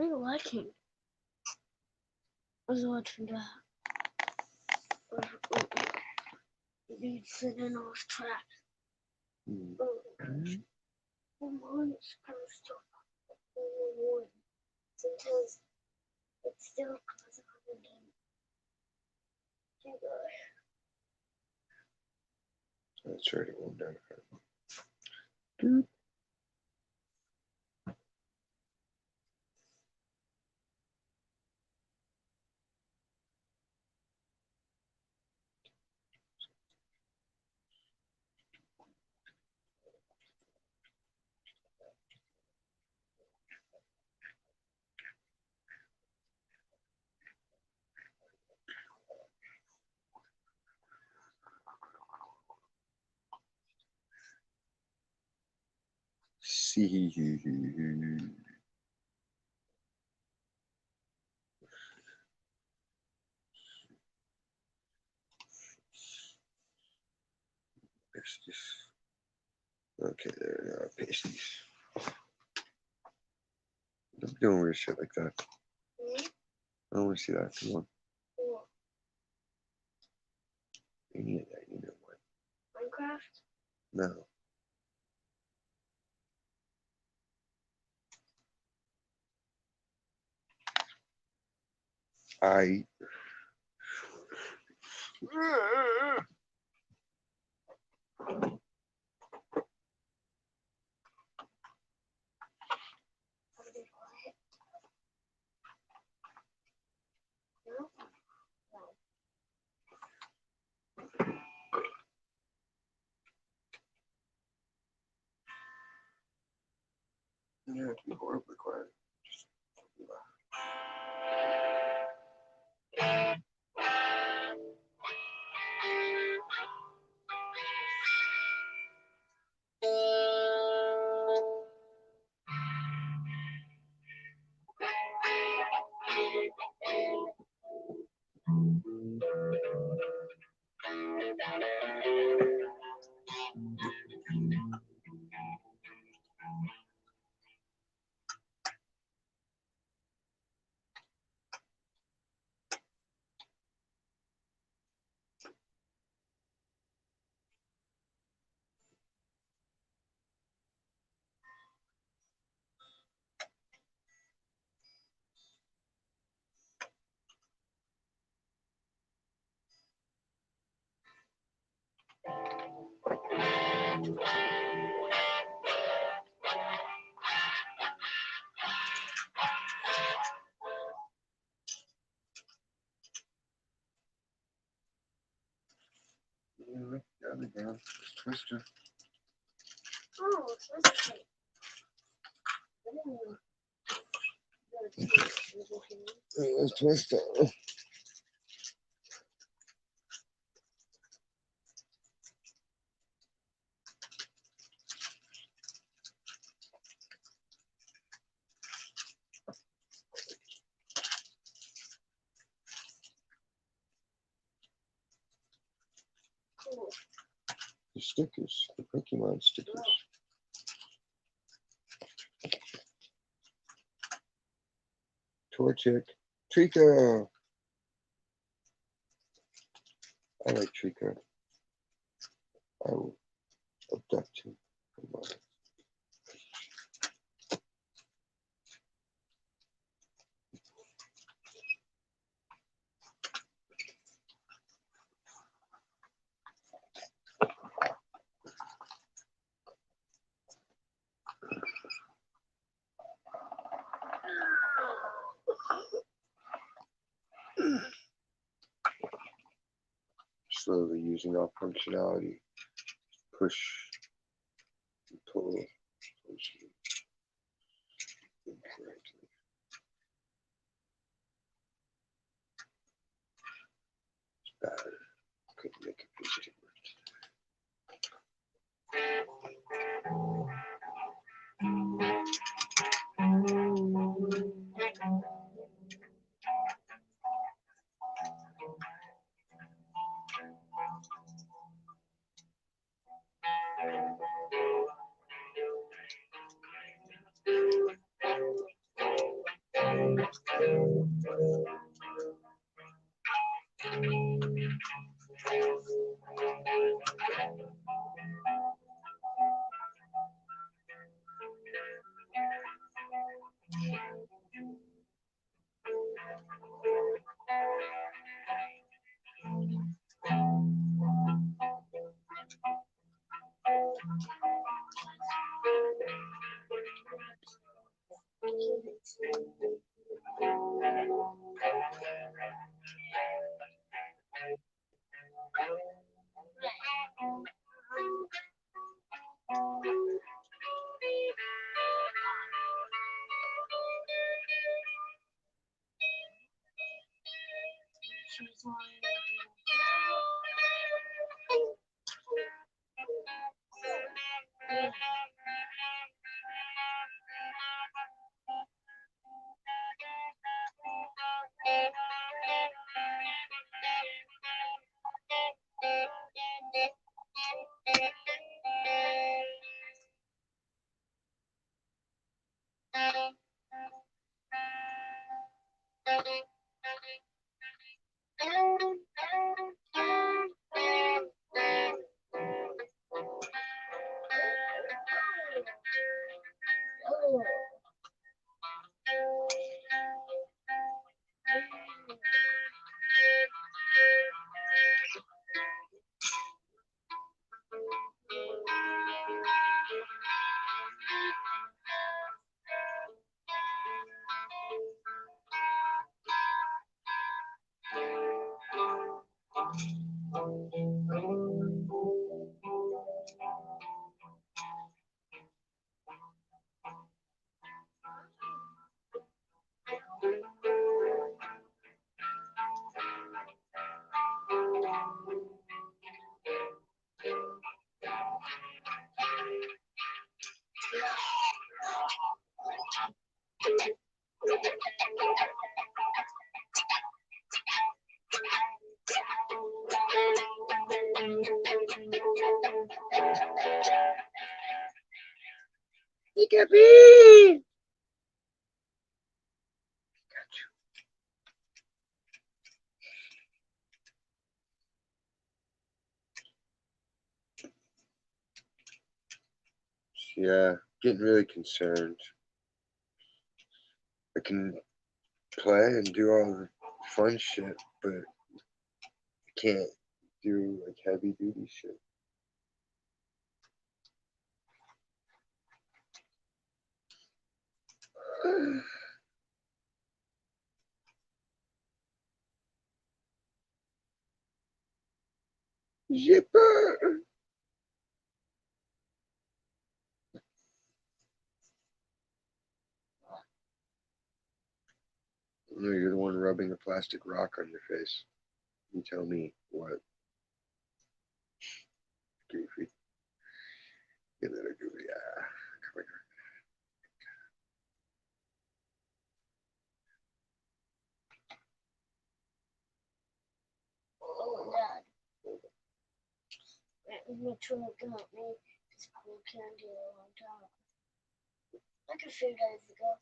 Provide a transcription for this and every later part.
are you watching? I was watching that. Beats and off track. One supposed to one. Sometimes it still goes on again. Let's try to go down. Dude. See. Pasties. Okay, there we are. Pasties. Don't be doing weird shit like that. I don't want to see that. Come on. Any of that, you know what? Minecraft? No. I. You have to be horribly quiet. Down again. Twister. Oh, Twister. There's Twister. The stickers, the Pokemon stickers. Torchic. Trico. I like Trico. I will abduct him. Come on. Slowly using all functionality. Push and pull incorrectly. It's bad. Couldn't make a piece of She's wanting to do. Pikachu! Yeah, getting really concerned. I can play and do all the fun shit, but I can't do like heavy duty shit. Zipper! No, you're the one rubbing a plastic rock on your face. You tell me what. Goofy. You little goofy. Ah, come here. Oh, Dad. Mitchell got me this cool candy a long time. Like a few days ago.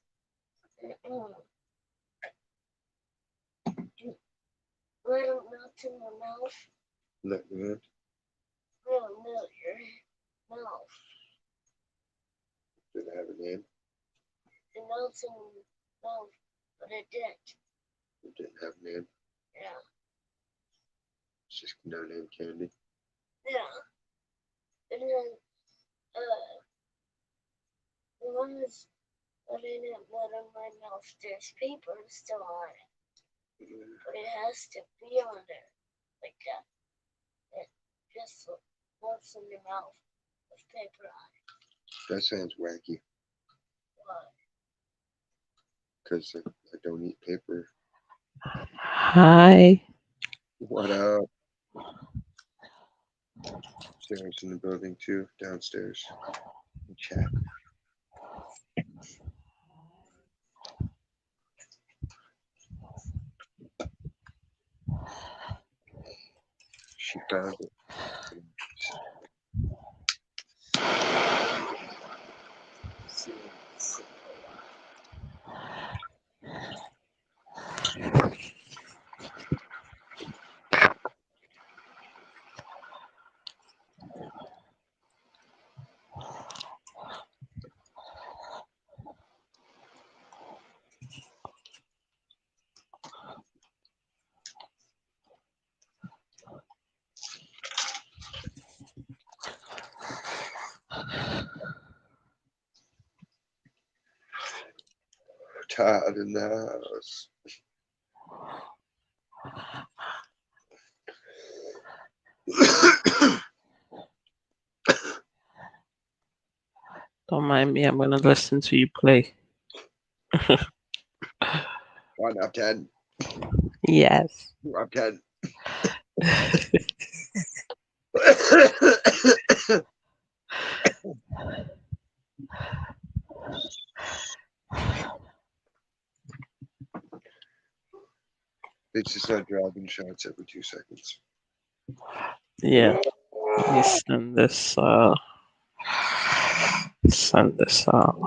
Let it melt in my mouth. Not good. Let it melt your mouth. Did it have a name? It melts in my mouth, but it didn't. It didn't have a name. Yeah. It's just no name candy. Yeah. And then, one is letting it melt in my mouth. There's paper still on it. But it has to be on there. Like that. It just melts in your mouth with paper on it. That sounds wacky. Why? Because I don't eat paper. Hi. What up? Sarah's in the building too, downstairs. Chat. She found it. Todd in the house. Don't mind me. I'm gonna listen to you play. 1 up 10. Yes. 2 up 10. It's just not dropping shots every 2 seconds. Yeah. Let me send this. Send this out.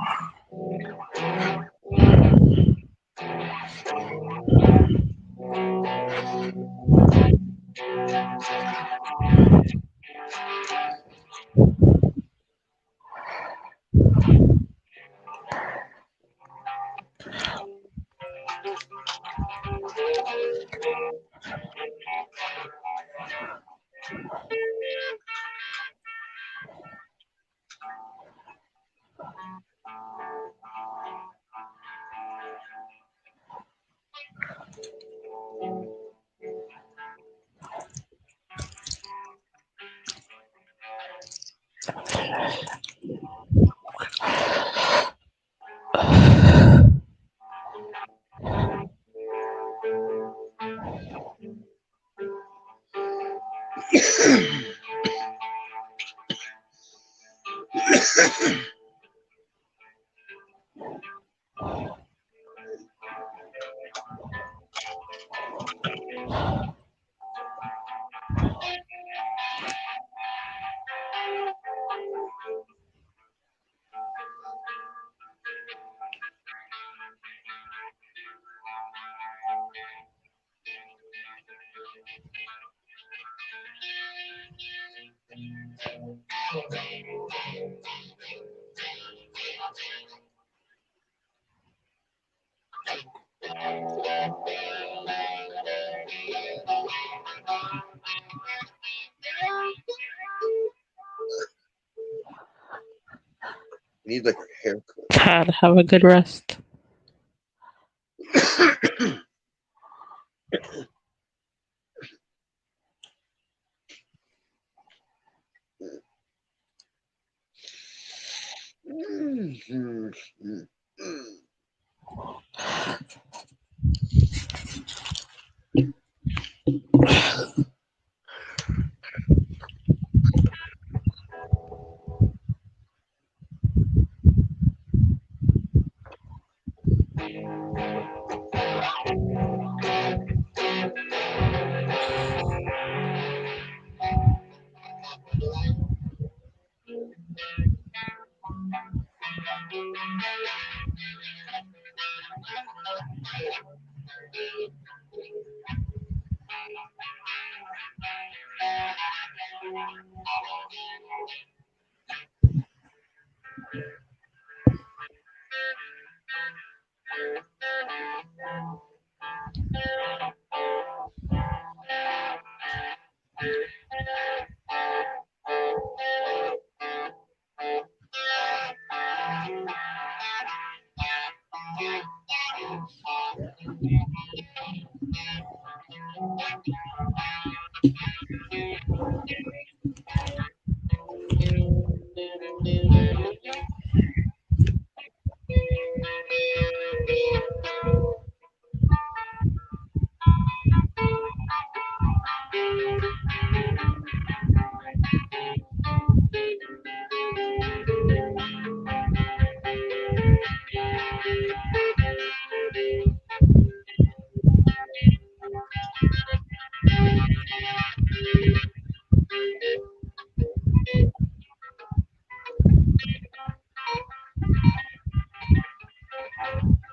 Need like a haircut. Cat, have a good rest.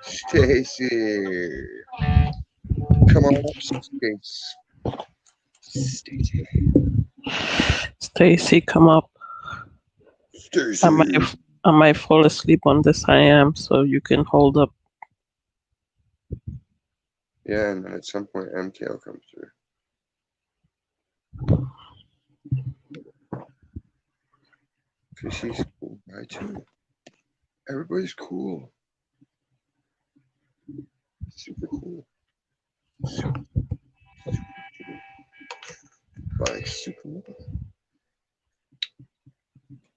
Stacy. Come on up, Stacy. Stacy. Stacy, come up. Stacy. I might fall asleep on this. I am, so you can hold up. Yeah, and then at some point MK will come through. Cause she's cool, right too. Everybody's cool. Super cool. Like super.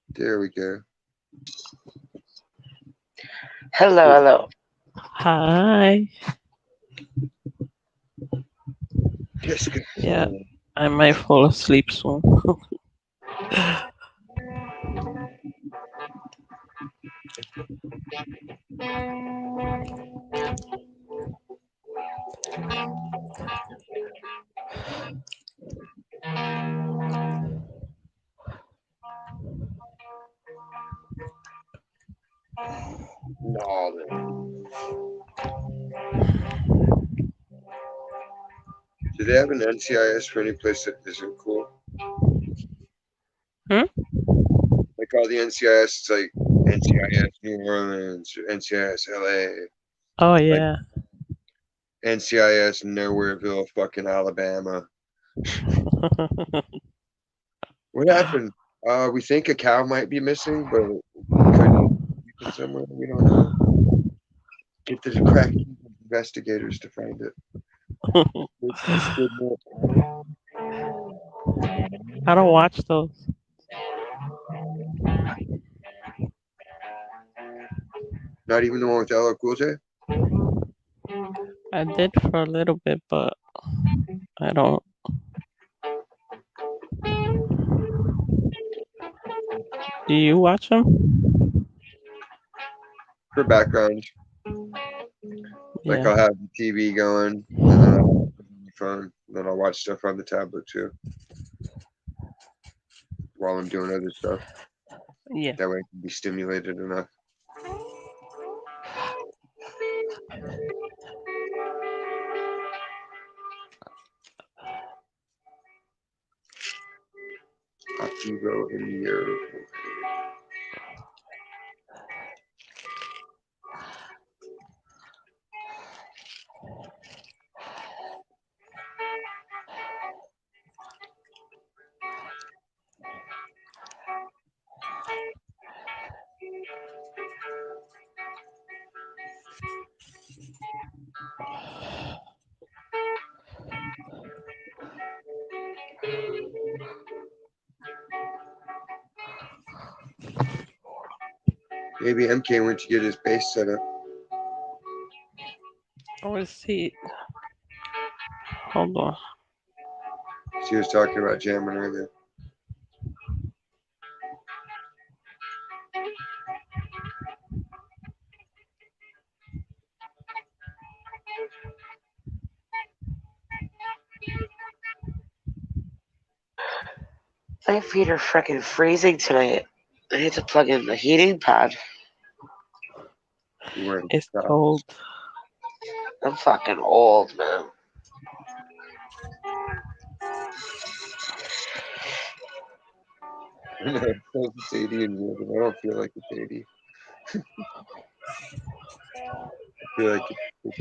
There we go. Hello. Hi. Jessica. Yeah, I might fall asleep soon. No. Do they have an NCIS for any place that isn't cool? Hmm? Like all the NCIS, it's like NCIS New Orleans, or NCIS LA, Oh yeah. NCIS Nowhereville, fucking Alabama. What happened? We think a cow might be missing, but could be somewhere. We don't know. Get the crack investigators to find it. I don't watch those. Not even the one with LL Cool J? I did for a little bit, but I don't. Do you watch them? For background. Like Yeah. I'll have the TV going, and then I'll have it on the phone, and then I'll watch stuff on the tablet too, while I'm doing other stuff. Yeah. That way I can be stimulated enough. Akivo in your maybe MK went to get his bass set up. Or is he? Hold on. She was talking about jamming earlier. My feet are freaking freezing tonight. I need to plug in the heating pad. You weren't It's cold. I'm fucking old, man. It's 80 and weird, and I don't feel like it's 80. I feel like it's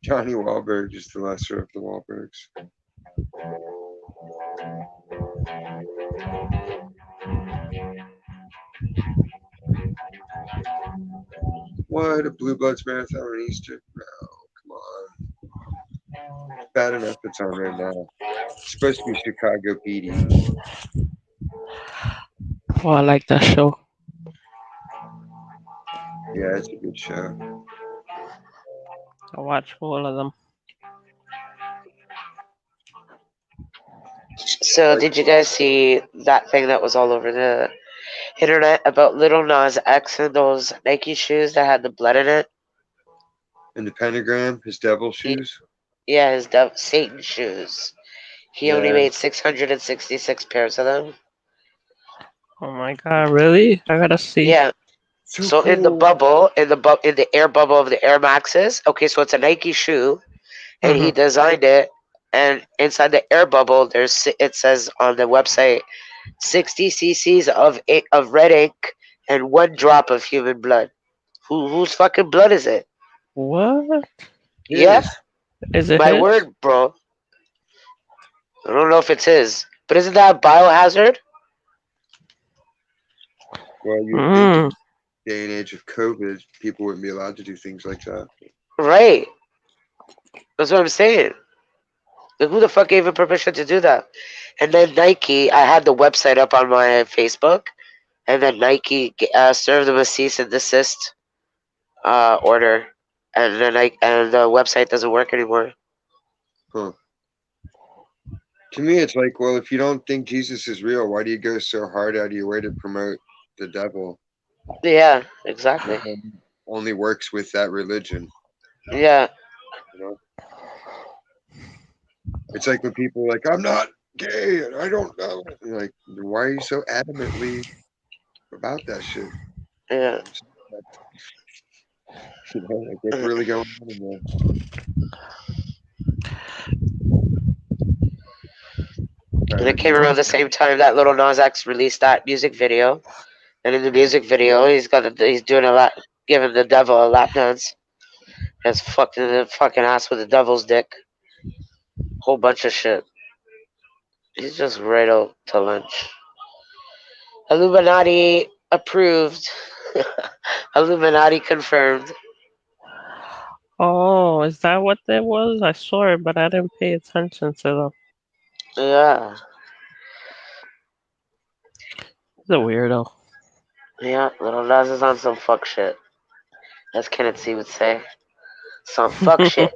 Johnny Wahlberg is the lesser of the Wahlbergs. What, a Blue Bloods marathon on Easter? No, come on. Bad enough it's on right now. It's supposed to be Chicago PD. Oh, I like that show. Yeah, it's a good show. I watch all of them. So, did you guys see that thing that was all over the internet about Little Nas X and those Nike shoes that had the blood in it? And the pentagram, his devil He, shoes. yeah, his Satan shoes. He only Yeah. made 666 pairs of them. Oh my god, really? I gotta see. Yeah. So So cool. in the air bubble of the Air Maxes, okay, so it's a Nike shoe, and he designed it, and inside the air bubble, it says on the website, 60 cc's of red ink and 1 drop of human blood. Whose fucking blood is it? What? Yeah, His. Is it my his? word, bro. I don't know if it's his, but isn't that a biohazard? Well, you'd think in the day and age of COVID, people wouldn't be allowed to do things like that. Right. That's what I'm saying. Like, who the fuck gave him permission to do that? And then Nike, I had the website up on my Facebook, and then Nike served them a cease and desist order, and then the website doesn't work anymore. Huh. To me, it's like, well, if you don't think Jesus is real, why do you go so hard out of your way to promote the devil? Yeah, exactly. Only works with that religion. Yeah. You know? It's like when people are like, I'm not gay and I don't know. You're like, why are you so adamantly about that shit? Yeah. You know, like what's really going on in there? And it came around the same time that Little Nas X released that music video. And in the music video, he's doing giving the devil a lap dance. Has fucking the fucking ass with the devil's dick. Whole bunch of shit. He's just right out to lunch. Illuminati approved. Illuminati confirmed. Oh, is that what that was? I saw it, but I didn't pay attention to them. Yeah. He's a weirdo. Yeah, Little Nas is on some fuck shit. As Kenneth C would say. Some fuck shit.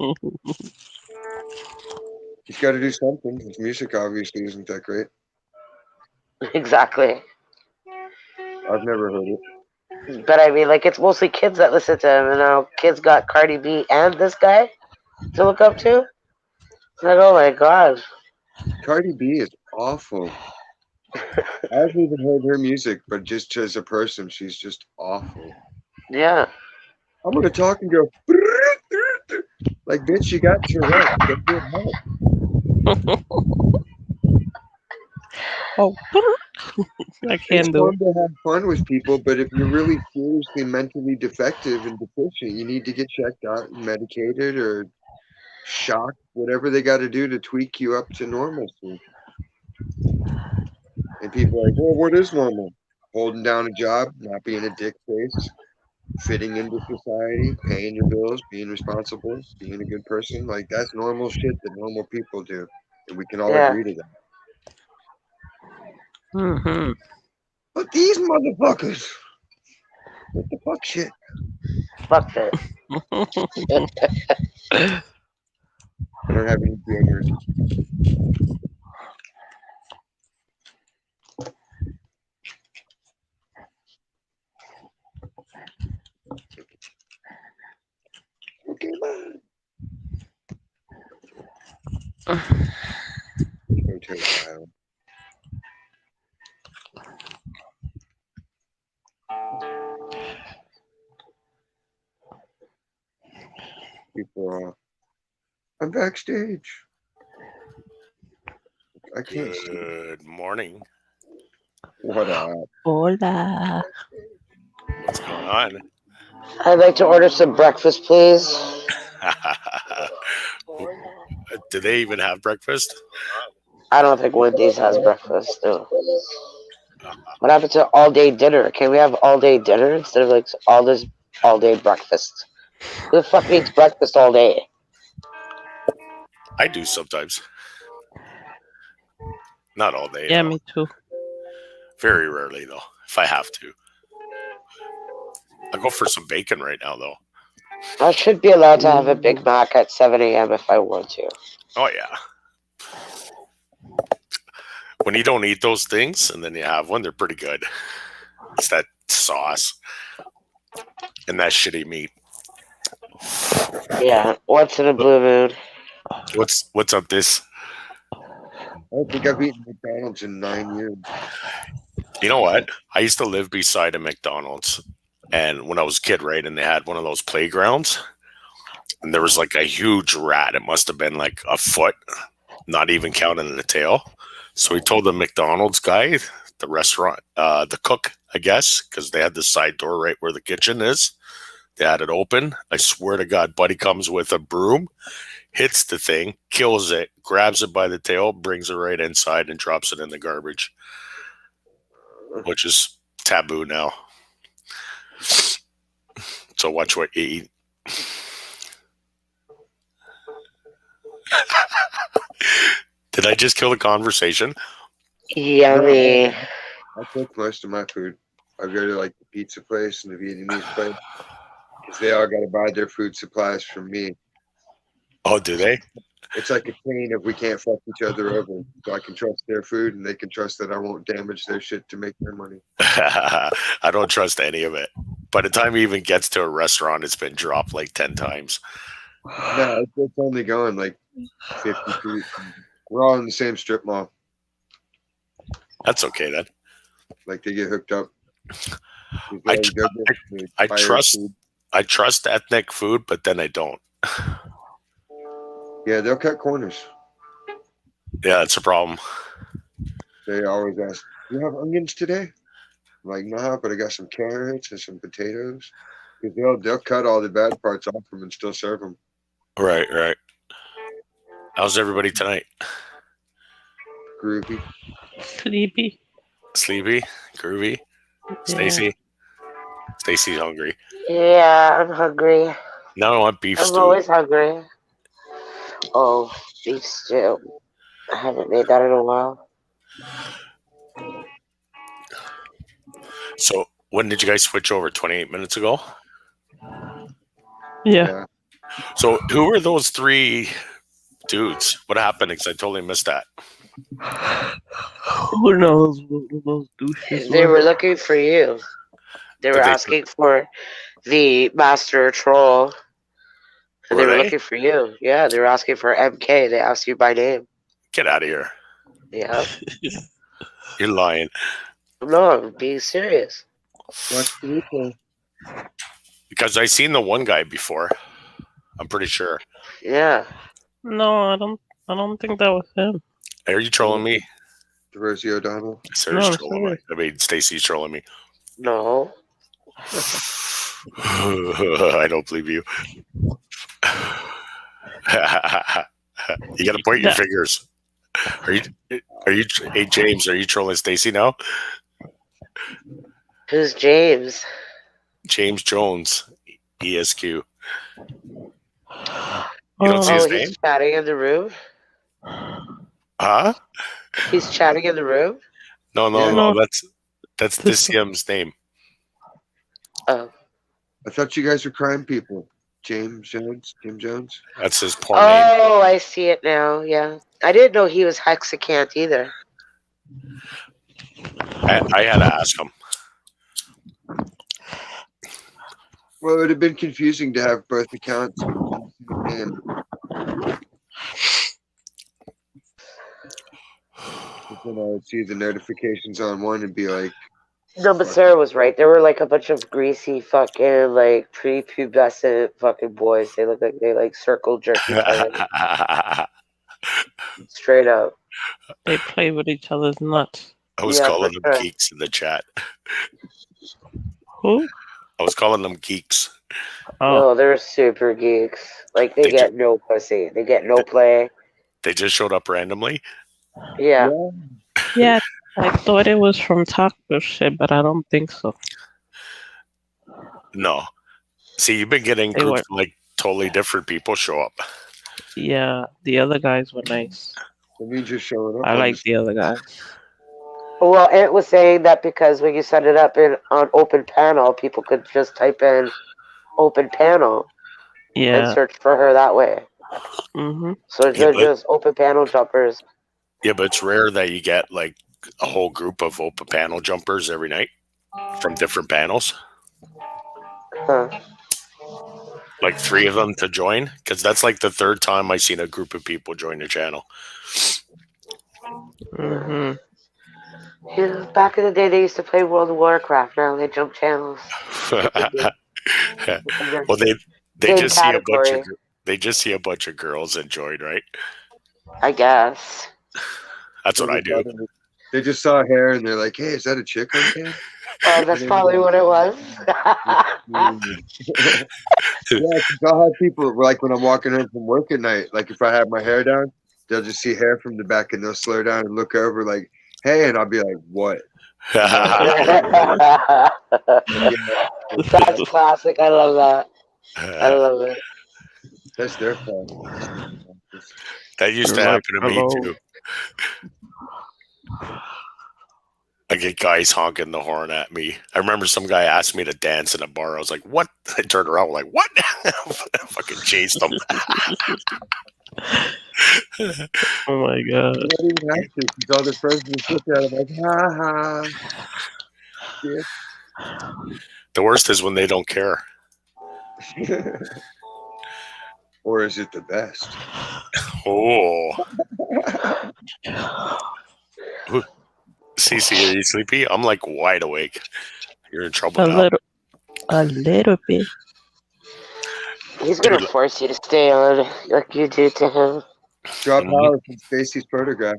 He's got to do something. His music obviously isn't that great. Exactly. I've never heard it. But I mean, like, it's mostly kids that listen to him, and now kids got Cardi B and this guy to look up to. Like, oh my god. Cardi B is awful. I haven't even heard her music, but just as a person, she's just awful. Yeah. I'm gonna talk and go like, bitch, you got Tourette. Go get help. Oh, I can't It's do fun to have fun with people, but if you're really seriously mentally defective and deficient, you need to get checked out and medicated or shocked, whatever they got to do to tweak you up to normalcy. And people are like, well, what is normal? Holding down a job, not being a dick face, fitting into society, paying your bills, being responsible, being a good person. Like, that's normal shit that normal people do. And we can all agree to that. Mm-hmm. But these motherfuckers, what the fuck shit? Fuck that. I don't have any deodorant. Okay, man. Go to the file. People are, I'm backstage. I can't see. Good morning. What up? Hola. What's going on? I'd like to order some breakfast, please. Do they even have breakfast? I don't think Wendy's has breakfast. No. What happened to all day dinner? Can we have all day dinner instead of like all day breakfast? Who the fuck eats breakfast all day? I do sometimes. Not all day. Yeah, though. me too. Very rarely, though, if I have to. I'll go for some bacon right now, though. I should be allowed to have a Big Mac at 7 a.m. if I want to. Oh, yeah. when you don't eat those things and then you have one, they're pretty good. It's that sauce and that shitty meat. Yeah, once in a blue moon. What's up this? I don't think I've eaten McDonald's in 9 years. You know what? I used to live beside a McDonald's, and when I was a kid, right, and they had one of those playgrounds, and there was like a huge rat. It must have been like a foot, not even counting the tail. So he told the McDonald's guy, the restaurant, the cook, I guess, because they had the side door right where the kitchen is. They had it open. I swear to God, buddy comes with a broom, hits the thing, kills it, grabs it by the tail, brings it right inside, and drops it in the garbage, which is taboo now. So watch what you eat. Did I just kill the conversation? Yummy. I cook most of my food. I go to like the pizza place and the Vietnamese place because they all got to buy their food supplies from me. Oh, do they? It's like a chain of we can't fuck each other over. So I can trust their food and they can trust that I won't damage their shit to make their money. I don't trust any of it. By the time he even gets to a restaurant, it's been dropped like 10 times. No, it's only going like 50 feet. We're all in the same strip mall. That's okay then. Like they get hooked up. I trust ethnic food, but then I don't. Yeah, they'll cut corners. Yeah, that's a problem. They always ask, "Do you have onions today?" I'm like, "Nah, but I got some carrots and some potatoes." Because they'll cut all the bad parts off them and still serve them. Right. How's everybody tonight? Groovy. Sleepy. Sleepy? Groovy? Stacy? Stacy's hungry. Yeah, I'm hungry. Now I want beef I'm stew. always hungry. Oh, beef stew. I haven't made that in a while. So when did you guys switch over? 28 minutes ago? Yeah. So who were those three dudes? What happened? Because I totally missed that. Who knows what those douches They were looking for you. They were asking for the master troll. And they were looking for you. Yeah, they were asking for MK. They asked you by name. Get out of here. Yeah. You're lying. No, I'm being serious. Because I seen the one guy before. I'm pretty sure. Yeah. No, I don't think that was him. Are you trolling me? Rosie O'Donnell. Sarah's trolling me. I mean, Stacy's trolling me. No. I don't believe you. You gotta point your fingers. Are you? Hey James, are you trolling Stacy now? Who's James? James Jones, ESQ. You don't see his name? He's chatting in the room. Huh? He's chatting in the room. No. That's this Yim's name. Oh. I thought you guys were crime people. James Jones. Jim Jones. That's his porn name. Oh, I see it now. Yeah, I didn't know he was Hexicant either. I had to ask him. Well, it would have been confusing to have both accounts. And then I would see the notifications on one and be like, no, but Sarah was right. There were like a bunch of greasy fucking like prepubescent fucking boys. They look like they like circle jerky. Straight up. They play with each other's nuts. I was calling them geeks in the chat. Who? I was calling them geeks. Oh, No, they're super geeks. Like they get no pussy. They get no play. They just showed up randomly. Yeah. yeah. I thought it was from taco shit, but I don't think so. No. See, you've been getting groups like totally different people show up. Yeah, the other guys were nice. So me just showing up. I like the other guys. Well, Ant was saying that because when you set it up on open panel, people could just type in open panel and search for her that way. Mm-hmm. So they're just open panel jumpers. Yeah, but it's rare that you get like a whole group of open panel jumpers every night from different panels. Huh. Like 3 of them to join, because that's like the 3rd time I seen a group of people join the channel. Hmm. Yeah, back in the day, they used to play World of Warcraft. Now they jump channels. Well, they Same just see a bunch of category. they just see a bunch of girls and join, right? I guess. That's what I do. They just saw hair and they're like, "Hey, is that a chick on cam?" Oh, that's probably what it was. Yeah, 'cause I'll have people like when I'm walking home from work at night. Like if I have my hair down, they'll just see hair from the back and they'll slow down and look over like, "Hey," and I'll be like, "What?" That's classic. I love that. I love it. That's their fault. That used to They're like, happen to me "Hello." too. I get guys honking the horn at me. I remember some guy asked me to dance in a bar. I was like, "What?" I turned around like, "What?" I fucking chased him. Oh my god. They don't even have to because all their friends just look at them like, "Ha ha." The worst is when they don't care. Or is it the best? Oh, CC, are you sleepy? I'm like wide awake. You're in trouble A now. little bit. He's gonna Dude. force you to stay on like you do to him. Draw Mhm. power from Stacy's photograph.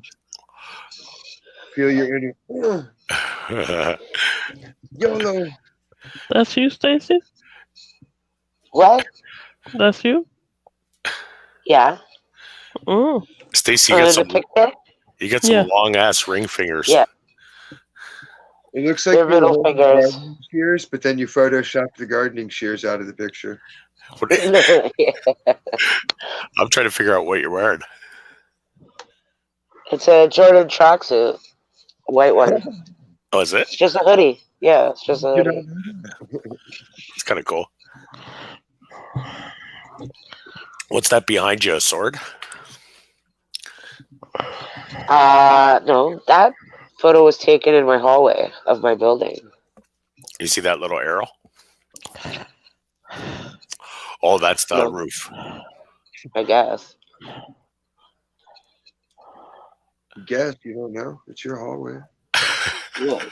Feel your inner YOLO. That's you, Stacy? What? That's you? Yeah. Mm. Stacy, you got The some picture? Yeah. long ass ring fingers. Yeah. It looks like Their you're middle holding fingers. gardening shears, but then you photoshopped the gardening shears out of the picture. I'm trying to figure out what you're wearing. It's a Jordan tracksuit. A white one. Oh, is it? It's just a hoodie. Yeah, it's just a You know, hoodie. It's kind of cool. What's that behind you? A sword? No, that photo was taken in my hallway of my building. You see that little arrow? Oh, that's the No. roof. I guess. guess you don't know. It's your hallway.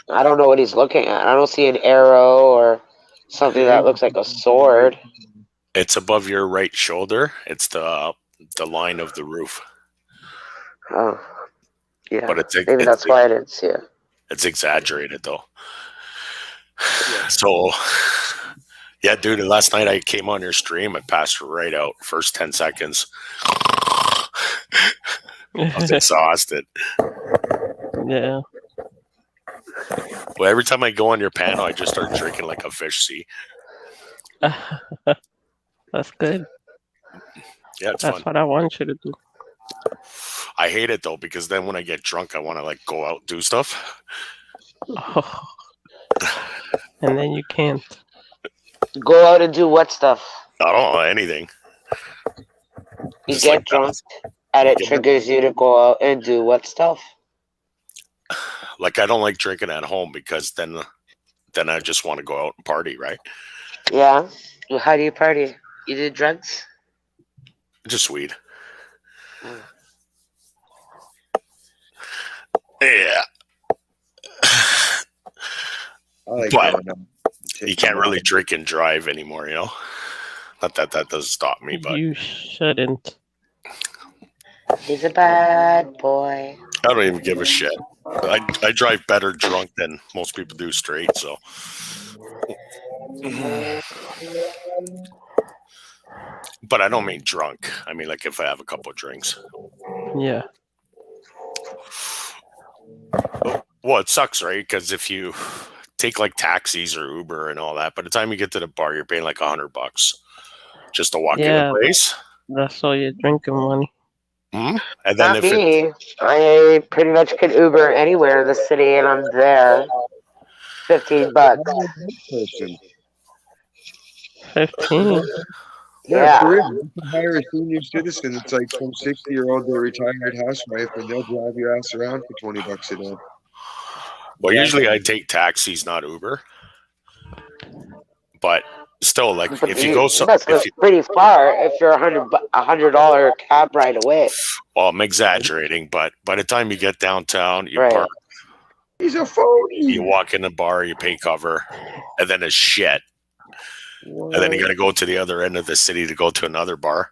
I don't know what he's looking at. I don't see an arrow or something that looks like a sword. It's above your right shoulder. It's the line of the roof. Oh, yeah. But Maybe that's why I didn't see it. It's exaggerated though. So, yeah, dude. Last night I came on your stream. I passed right out first 10 seconds. I was exhausted. Yeah. Well, every time I go on your panel, I just start drinking like a fish. See, That's good. yeah, it's That's fun. what I want you to do. I hate it though because then when I get drunk, I want to like go out and do stuff. Oh. And then you can't. Go out and do what stuff? I don't know anything. You Just get like drunk, and it triggers you to go out and do what stuff? Like I don't like drinking at home because then I just want to go out and party, right? Yeah. Well, how do you party? You do drugs? Just weed. Yeah. I like But going out. You can't really drink and drive anymore, you know? Not that does stop me, but You shouldn't. He's a bad boy. I don't even give a shit. I drive better drunk than most people do straight, so. But I don't mean drunk. I mean like if I have a couple of drinks. Yeah. Well, it sucks, right? Because if you take like taxis or Uber and all that, by the time you get to the bar, you're paying like $100 just to walk in Yeah. the place. That's all your drinking money. And then Not me. I pretty much can Uber anywhere in the city, and I'm there. $15. Person. 15. Yeah, for Yeah. real. You can hire a senior citizen. It's like some 60-year-old or retired housewife, and they'll drive your ass around for $20 a day. Well, Yeah. usually I take taxis, not Uber. But still, like But if you go you must live pretty far if you're $100 cab ride away. well, I'm exaggerating, but by the time you get downtown, you Right. park, He's a phony. you walk in the bar, you pay cover, and then it's shit. And then you got to go to the other end of the city to go to another bar.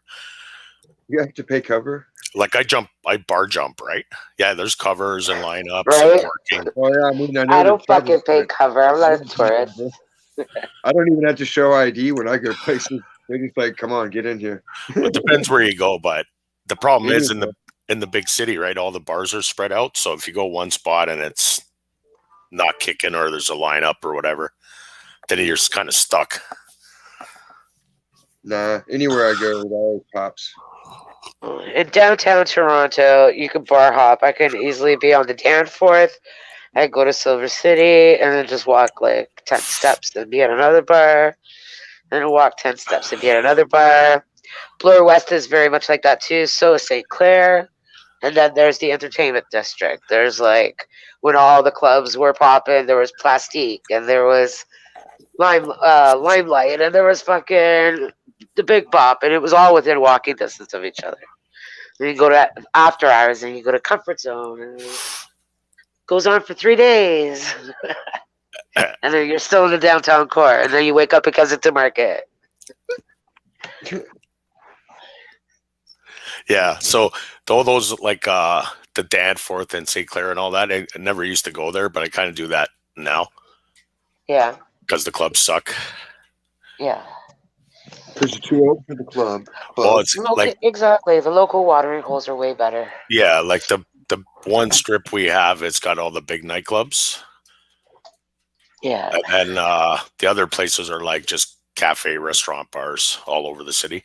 You have to pay cover. Like I bar jump, right? Yeah, there's covers and lineups Right. and parking. Oh yeah, I mean I know. I don't there's cover, fucking pay but cover. I'm not a tourist. I don't even have to show ID when I go places. They're just like, "Come on, get in here." It depends where you go, but the problem is Anyway. in the big city, right? All the bars are spread out. So if you go one spot and it's not kicking or there's a lineup or whatever, then you're kind of stuck. Nah, anywhere I go, it always pops. In downtown Toronto, you could bar hop. I could easily be on the Danforth. I go to Silver City and then just walk like 10 steps and be at another bar. And then walk 10 steps and be at another bar. Bloor West is very much like that too. So is St. Clair. And then there's the entertainment district. There's like when all the clubs were popping, there was Plastique and there was Limelight and there was fucking the Big Bop, and it was all within walking distance of each other. Then you go to after hours and you go to Comfort Zone and it goes on for 3 days. And then you're still in the downtown core and then you wake up because it's a market. Yeah. So all those like the Danforth and St. Clair and all that, I never used to go there, but I kind of do that now Yeah. because the clubs suck. Yeah. Because you're too old for the club. Well, it's like exactly. The local watering holes are way better. yeah, like the one strip we have, it's got all the big nightclubs. Yeah. And the other places are like just cafe, restaurant, bars all over the city.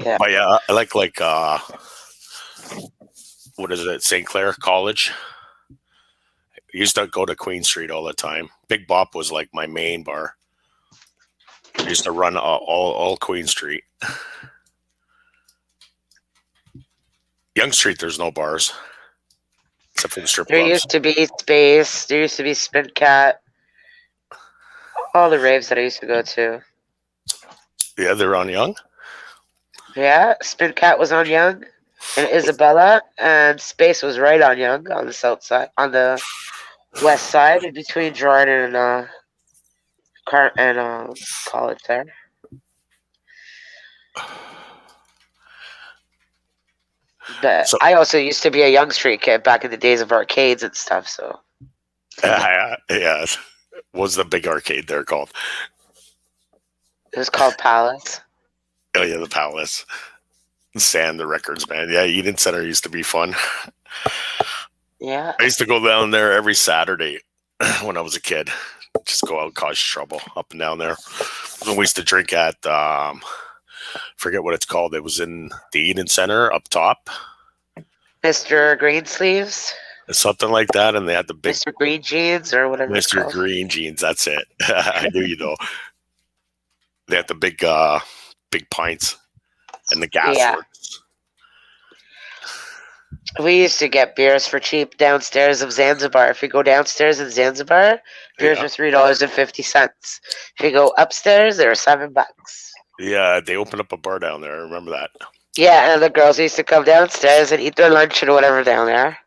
Yeah. But yeah, I like what is it, St. Clair College? I used to go to Queen Street all the time. Big Bop was like my main bar. I used to run all Queen Street. Young Street, there's no bars except for the strip There clubs. used to be Space. There used to be Spin Cat. All the raves that I used to go to. Yeah, they're on Young. Yeah, Spin Cat was on Young and Isabella, and Space was right on Young on the south side, on the west side, in between Jordan and College there. But So- I also used to be a Young Street kid back in the days of arcades and stuff. So Yeah. What was the big arcade there called? it was called Palace. Oh yeah, the Palace. Sand the records, man. Yeah, Eden Center used to be fun. Yeah. I used to go down there every Saturday when I was a kid. Just go out and cause trouble up and down there. When we used to drink at forget what it's called. It was in the Eden Center up top. Mr. Greensleeves, Something like that. And they had the big Mr. Green Jeans, or whatever it's Mr. called. Green Jeans. That's it. I knew you know. They had the big pints and the gas Yeah. works. We used to get beers for cheap downstairs of Zanzibar. If you go downstairs in Zanzibar, beers Yeah. are $3.50. If you go upstairs, they're $7. Yeah, they opened up a bar down there. I remember that. Yeah, and the girls used to come downstairs and eat their lunch and whatever down there.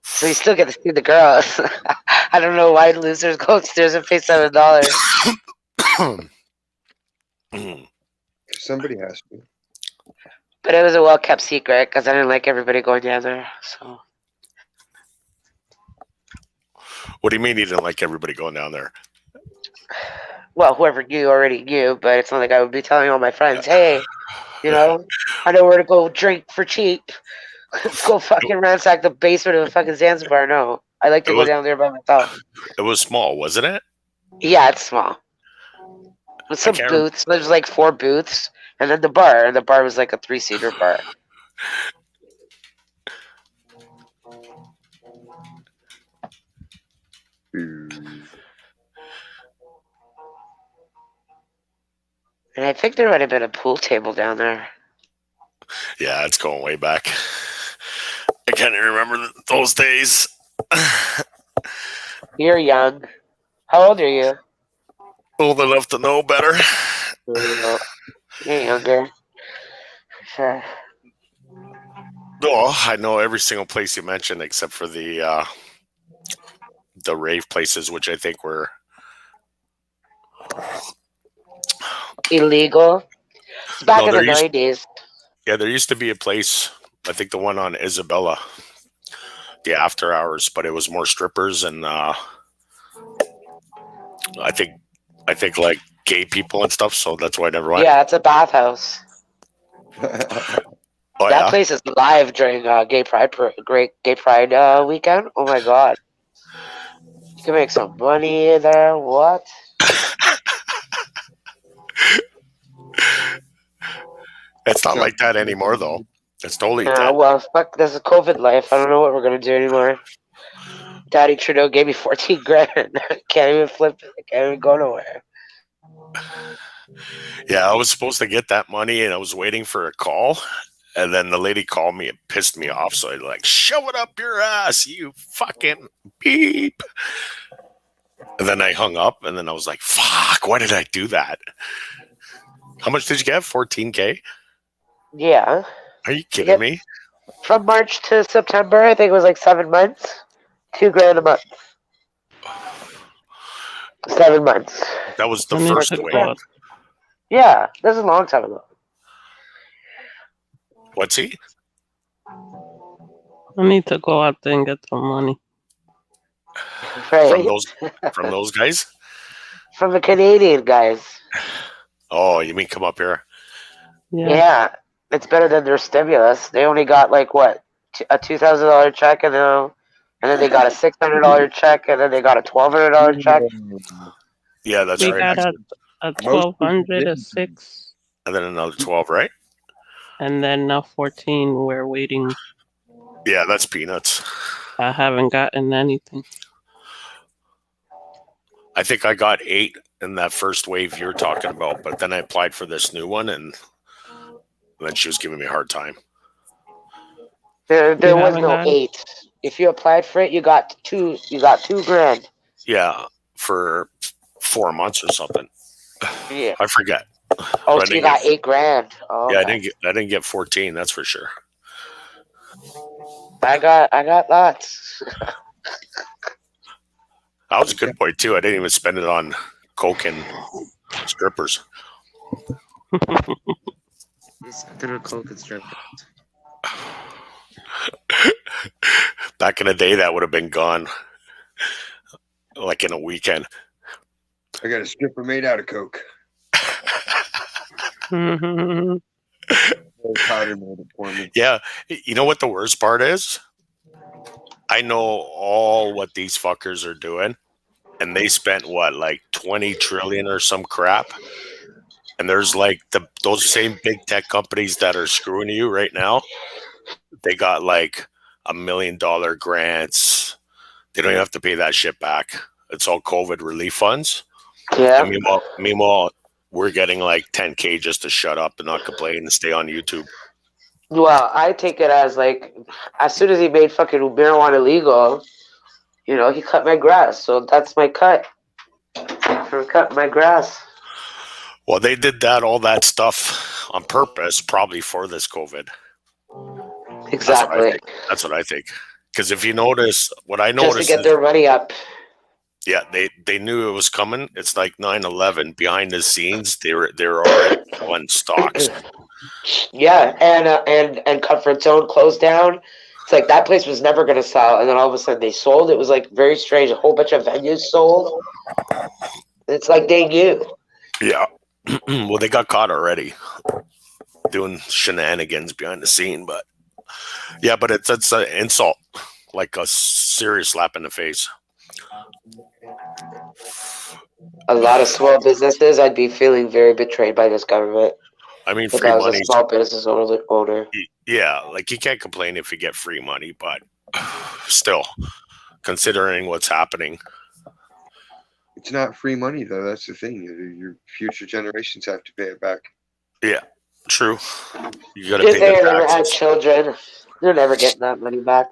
So you still get to see the girls. I don't know why losers go upstairs and pay $7. Somebody has to. But it was a well kept secret because I didn't like everybody going down there. So What do you mean you didn't like everybody going down there? well, whoever knew already knew, but it's not like I would be telling all my friends, hey, you know, I know where to go drink for cheap. Go fucking ransack the basement of the fucking Zanzibar. No, I like to It go was- down there by myself. It was small, wasn't it? Yeah, it's small. With some can't booths. There's like 4 booths. And then the bar. And the bar was like a 3-seater bar. And I think there might have been a pool table down there. Yeah, it's going way back. I can't even remember those days. You're young. How old are you? Old enough to know better. You're younger. Sure. Oh, I know every single place you mentioned except for the rave places, which I think were Illegal. It's back No, in the there used- 90s. Yeah, there used to be a place, I think the one on Isabella, the after hours, but it was more strippers and I think like gay people and stuff, so that's why I never went. Yeah, it's a bathhouse. Oh That yeah. place is live during Gay Pride weekend. Oh my god. You can make some money there. What? It's not like that anymore though. It's totally dead. Well, fuck, this is COVID life. I don't know what we're gonna do anymore. Daddy Trudeau gave me 14 grand. I can't even flip it. I can't even go nowhere. Yeah, I was supposed to get that money and I was waiting for a call. And then the lady called me and pissed me off. So I like, shove it up your ass, you fucking beep. And then I hung up and then I was like, fuck, why did I do that? How much did you get? 14K? Yeah. Are you kidding Yep. me? From March to September, I think it was like 7 months. 2 grand a month. 7 months. That was the I need first to wave. go out. Yeah, this is a long time ago. What's he? I need to go out there and get some money. Right. From those guys? From the Canadian guys. Oh, you mean come up here? Yeah. It's better than their stimulus. They only got like what? A $2,000 check and then they got a $600 check and then they got a $1,200 check. Yeah, that's We right. got a 1,200, a 6, And then another 12, right? and then now 14. We're waiting. Yeah, that's peanuts. I haven't gotten anything. I think I got 8 in that first wave you're talking about, but then I applied for this new one and then she was giving me a hard time. There You was haven't no got it? 8. If you applied for it, you got 2 grand. Yeah, for 4 months or something. Yeah. I forget. Oh, I so you didn't got get- 8 grand. Oh, Yeah, okay. I didn't get 14, that's for sure. I got lots. I was a good boy too. I didn't even spend it on coke and strippers. Back in the day, that would have been gone like in a weekend. I got a stripper made out of coke. Mhm. Powder made it for me. Yeah, you know what the worst part is? I know all what these fuckers are doing, and they spent what, like 20 trillion or some crap. And there's like those same big tech companies that are screwing you right now. They got like $1 million grants. They don't even have to pay that shit back. It's all COVID relief funds. Yeah. And meanwhile, we're getting like 10K just to shut up and not complain and stay on YouTube. Well, I take it as like, as soon as he made fucking marijuana legal, you know, he cut my grass. So that's my cut for cutting my grass. Well, they did all that stuff on purpose, probably for this COVID. Exactly. That's what I think. Because if you notice, what I Just noticed to get is, their money up. yeah, they knew it was coming. It's like 9/11. Behind the scenes, they were already on stocks. Yeah, and Comfort Zone closed down. It's like that place was never going to sell, and then all of a sudden they sold. It was like very strange. A whole bunch of venues sold. It's like they knew. Yeah. Well, they got caught already doing shenanigans behind the scene, but yeah, but it's an insult, like a serious slap in the face. A lot of small businesses, I'd be feeling very betrayed by this government I mean, if free I was money. a small business owner. Yeah, like you can't complain if you get free money, but still, considering what's happening, It's not free money though. That's the thing. Your future generations have to pay it back. True. You gotta If pay they the never had taxes. children, they're never getting that money back.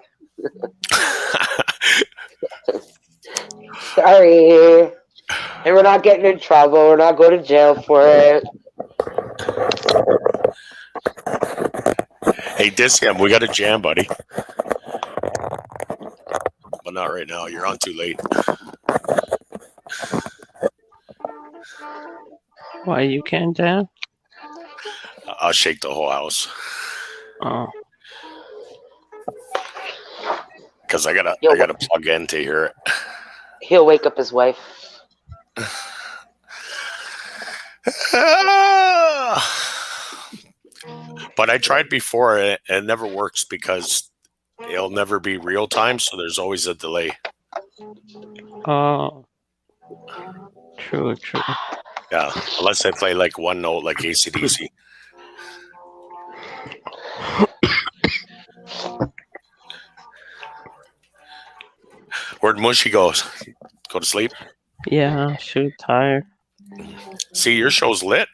Sorry. And we're not getting in trouble. We're not going to jail for it. Hey, Discam, we got a jam, buddy. But not right now. You're on too late. Why you can't jam? I'll shake the whole house Oh, because I gotta plug in to hear it. He'll wake up his wife. But I tried before and it never works because it'll never be real time, so there's always a delay. oh, true. Yeah, unless I play like one note like AC/DC. Where'd Mushy goes? Go to sleep? Yeah, shoot, tired. See, your show's lit.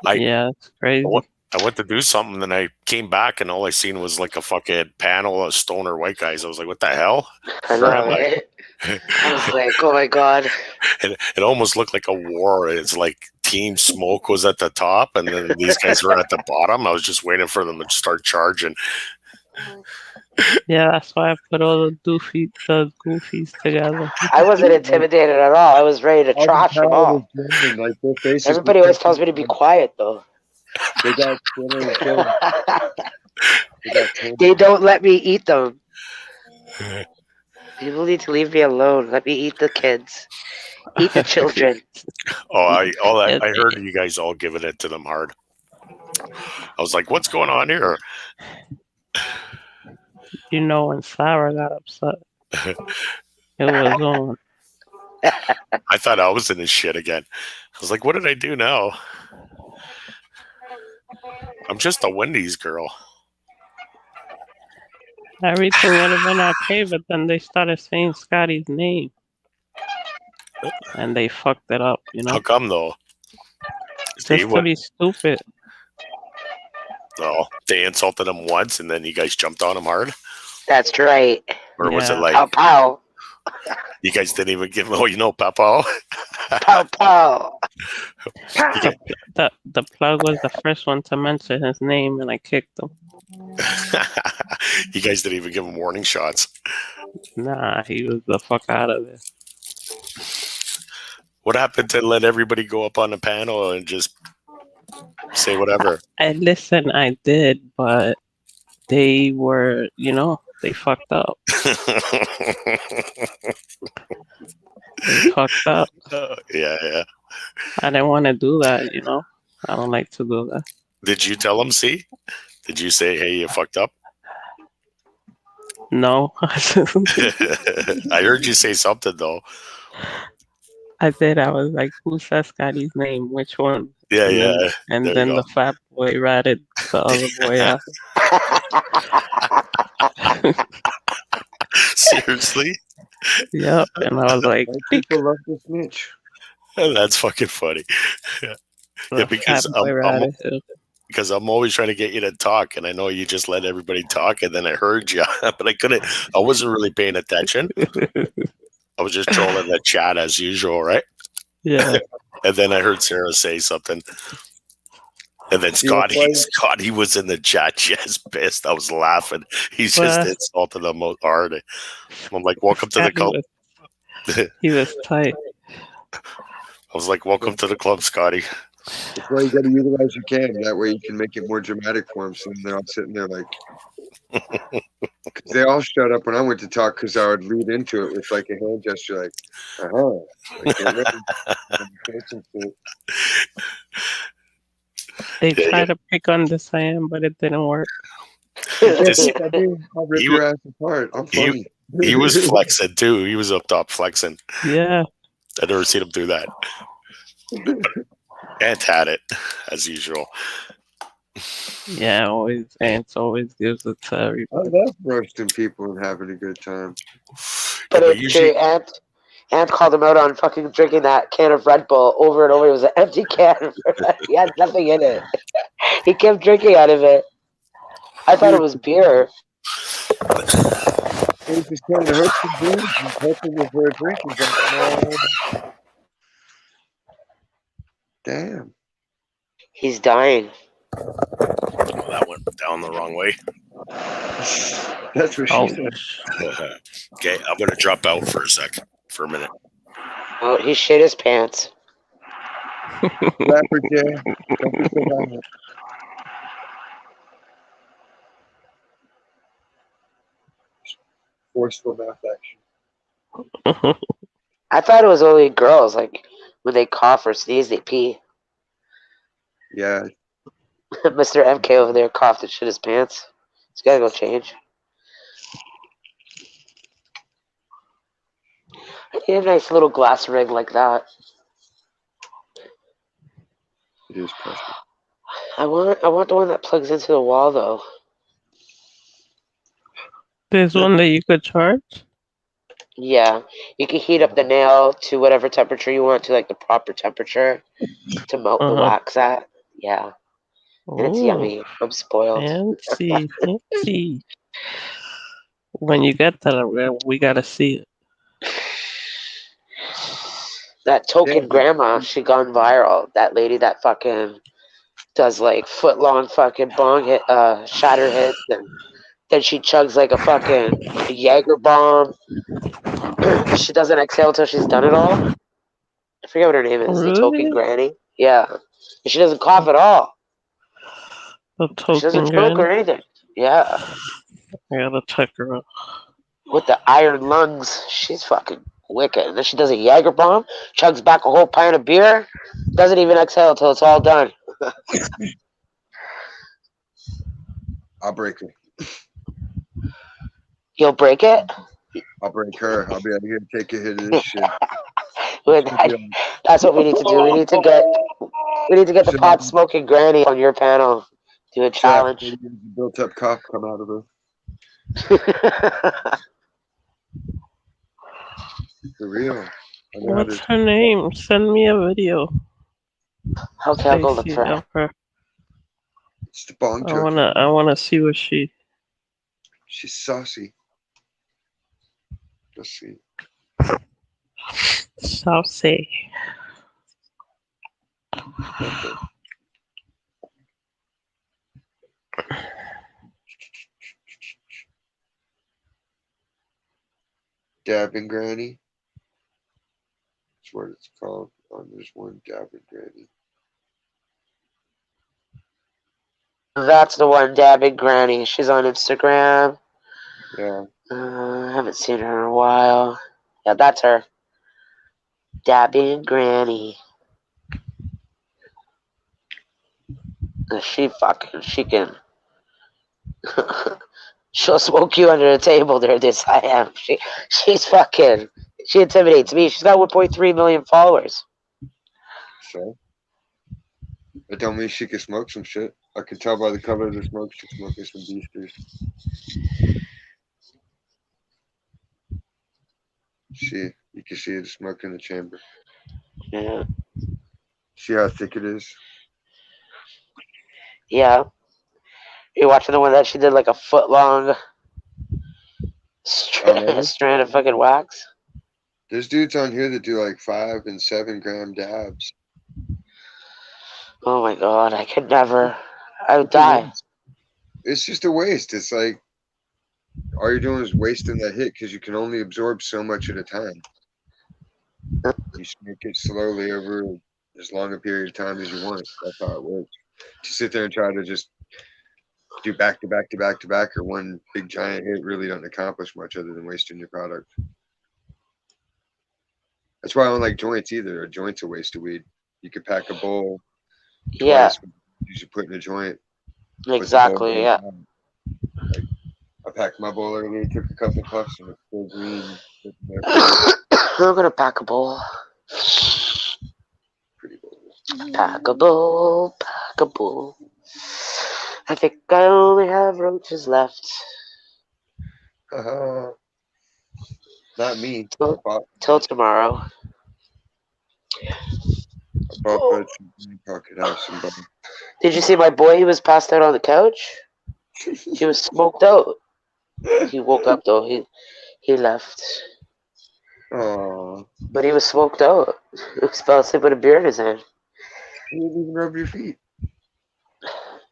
Yeah, it's crazy. I went to do something, then I came back, and all I seen was like a fucking panel of stoner white guys. I was like, "What the hell?" I know, right? I was like, "Oh my god!" It almost looked like a war. It's like Team Smoke was at the top, and then these guys were at the bottom. I was just waiting for them to start charging. Yeah, that's why I put all the goofies together. I wasn't intimidated at all. I was ready to trash them all. Like, their faces Everybody always tells me to be quiet, though. They got They don't let me eat them. People need to leave me alone. Let me eat the kids. Eat the children. I heard you guys all giving it to them hard. I was like, "What's going on here?" You know, when Sarah got upset, it was on. I thought I was in this shit again. I was like, "What did I do now?" I'm just a Wendy's girl. Everything would have been okay, but then they started saying Scotty's name. And they fucked it up, you know? How come though? Just to be stupid. Oh, they insulted him once, and then you guys jumped on him hard. That's right. Or was it Yeah. like Pow pow. you guys didn't even give him? Oh, you know, Papo. Pow pow. The plug was the first one to mention his name, and I kicked him. You guys didn't even give him warning shots. Nah, he was the fuck out of there. What happened to let everybody go up on the panel and just say whatever? And listen, I did, but they were, you know, they fucked up. They fucked up. Yeah. I didn't want to do that, you know? I don't like to do that. Did you tell him, see? Did you say, hey, you fucked up? No. I heard you say something, though. I did. I was like, who says Scotty's name? Which one? Yeah. And There then you the fat boy ratted the other boy out. Seriously? Yep. And I was like, people love to snitch. That's fucking funny. Yeah, because because I'm always trying to get you to talk, and I know you just let everybody talk, and then I heard you, but I wasn't really paying attention. I was just trolling the chat as usual, right? Yeah. And then I heard Sarah say something. And then Scotty was in the chat, just pissed. I was laughing. He's just insulted them hard. I'm like, welcome to the club. He was tight. I was like, welcome to the club, Scotty. That's why you got to utilize your cam. That way you can make it more dramatic for them. So they're all sitting there like, because they all shut up when I went to talk because I would lead into it with like a hand gesture, like, They tried to pick on the Sam, but it didn't work. I'll rip your ass apart. I'm funny. He was flexing too. He was up top flexing. Yeah. I'd never seen him do that. Ant had it, as usual. Yeah, Ants always gives it to everybody. I love roasting people and having a good time. But but usually, Ant called him out on fucking drinking that can of Red Bull over and over. It was an empty can. He had nothing in it. He kept drinking out of it. I thought it was beer. He was just trying to hook some dudes and hoping with their drink. He's like, no. Damn. He's dying. oh, that went down the wrong way. That's what she Oh, said. Okay, I'm gonna drop out for a minute. Oh, he shit his pants. Rapper J. Don't be so violent. Forceful mouth action. I thought it was only girls. Like when they cough or sneeze, they pee. Yeah. Mr. MK over there coughed and shit his pants. He's gotta go change. I need a nice little glass rig like that. It is precious. I want the one that plugs into the wall though. there's one that you could charge. Yeah, you can heat up the nail to whatever temperature you want, to like the proper temperature to melt the Uh-huh. wax at. Yeah, and it's Ooh, yummy. I'm spoiled. fancy, fancy. When you get that, we gotta see it. That token Yeah. grandma, she gone viral. That lady that fucking does like foot long fucking bong hit, shatter hits, and then she chugs like a fucking Jaeger bomb. She doesn't exhale until she's done it all. I forget what her name is. The token Really? granny. Yeah, and she doesn't cough at all. The She token doesn't choke or granny. anything. Yeah, I gotta check her out. with the iron lungs, she's fucking wicked. And then she does a Jaeger bomb, chugs back a whole pint of beer, doesn't even exhale until it's all done. I'll break her. You'll break it. I'll break her. I'll be out here to take a hit of this shit. That's what we need to do. We need to get the pot smoking granny on your panel. Do a challenge. Built up cough come out of her. For real. I know how What's to- her name? Send me a video. Okay, I'll go look Stacy, for her. of her. It's the bong I turkey. wanna see what she. She's saucy. Let's see. Saucy. Dabbing Granny. That's what it's called. There's one Dabbing Granny. That's the one, dabbing granny. She's on Instagram. Yeah. I haven't seen her in a while. Yeah, that's her. Dabbing granny. She can. She'll smoke you under the table there, this I am. She's fucking. She intimidates me. She's got 1.3 million followers. So. That don't mean she can smoke some shit. I can tell by the color of the smoke she's smoking some beasters. You can see the smoke in the chamber. Yeah. See how thick it is? Yeah. You watching the one that she did like a foot long strand of fucking wax? There's dudes on here that do like 5 and 7 gram dabs. Oh my god, I could never. I would die. It's just a waste. It's like all you're doing is wasting that hit because you can only absorb so much at a time. You smoke it slowly over as long a period of time as you want. That's how it works. To sit there and try to just do back to back to back to back or one big giant hit really doesn't accomplish much other than wasting your product. That's why I don't like joints either. A joint's a waste of weed. You could pack a bowl. Yeah. You should put in a joint. Exactly, yeah. Like, I packed my bowl earlier, took a couple puffs, and it's still green. I'm gonna pack a bowl. Pretty bowl. Pack a bowl, pack a bowl. I think I only have roaches left. Not me. Till, Pop, till tomorrow. but I could have somebody. Did you see my boy? He was passed out on the couch. He was smoked out. He woke up though. He left, Oh, but he was smoked out. He fell asleep with a beer in his hand. you didn't even rub your feet.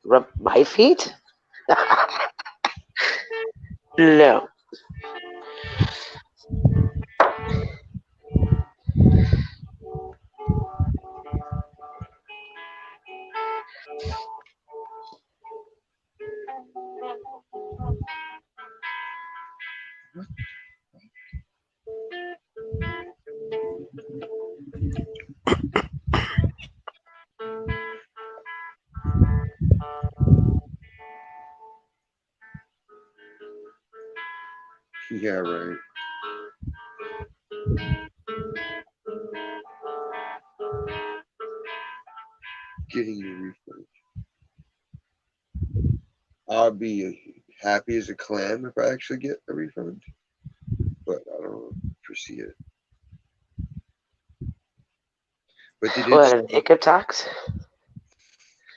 Rub my feet? No. Yeah, right. Getting your refund. I'll be happy as a clam if I actually get a refund, but I don't foresee it. But they did What, say, an income tax?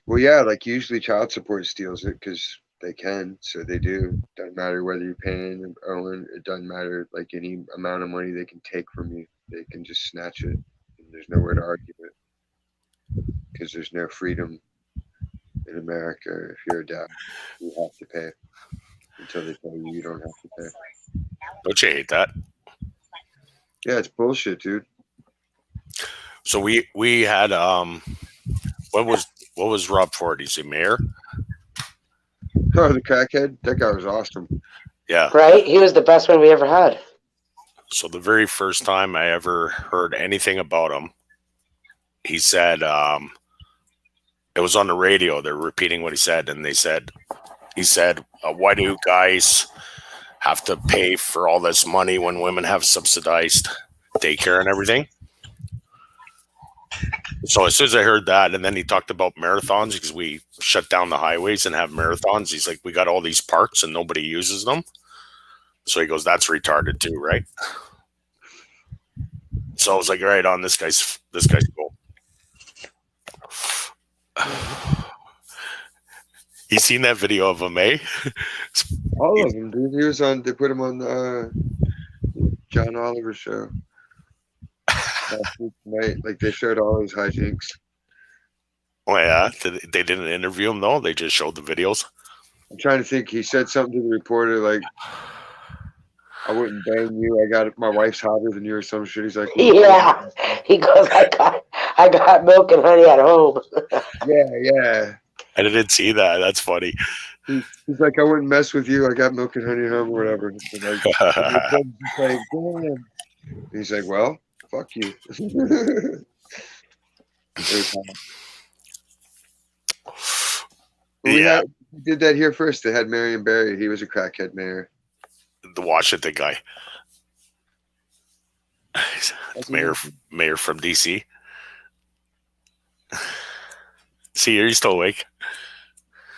well, yeah, like usually child support steals it because they can, so they do. Doesn't matter whether you're paying or owing. It doesn't matter like any amount of money they can take from you. They can just snatch it, and there's nowhere to argue it because there's no freedom in America. If you're a dad, you have to pay until they tell you don't have to pay. Don't you hate that? Yeah, it's bullshit, dude. So we had what was Rob Ford? Is he mayor? Oh, the crackhead. That guy was awesome. Yeah. Right? He was the best one we ever had. So the very first time I ever heard anything about him, he said it was on the radio. They're repeating what he said, and he said, "Why do guys have to pay for all this money when women have subsidized daycare and everything?" So as soon as I heard that, and then he talked about marathons because we shut down the highways and have marathons. He's like, we got all these parks and nobody uses them. So he goes, that's retarded too, right? So I was like, right on, this guy's cool. You seen that video of him, eh? All of them, dude. He was on. They put him on John Oliver show last week night. Like they showed all his hijinks. Oh yeah, they didn't interview him though. They just showed the videos. I'm trying to think. He said something to the reporter like, "I wouldn't bang you. I got my wife's hotter than you or some shit." He's like, Yeah. He goes, I got milk and honey at home. yeah. I didn't see that. That's funny. He's like, I wouldn't mess with you. I got milk and honey at home or whatever. And like, damn. He's like, well, fuck you. Yeah. We did that here first. They had Marion Barry. He was a crackhead mayor. The Washington guy. Mayor from DC. See, are you still awake?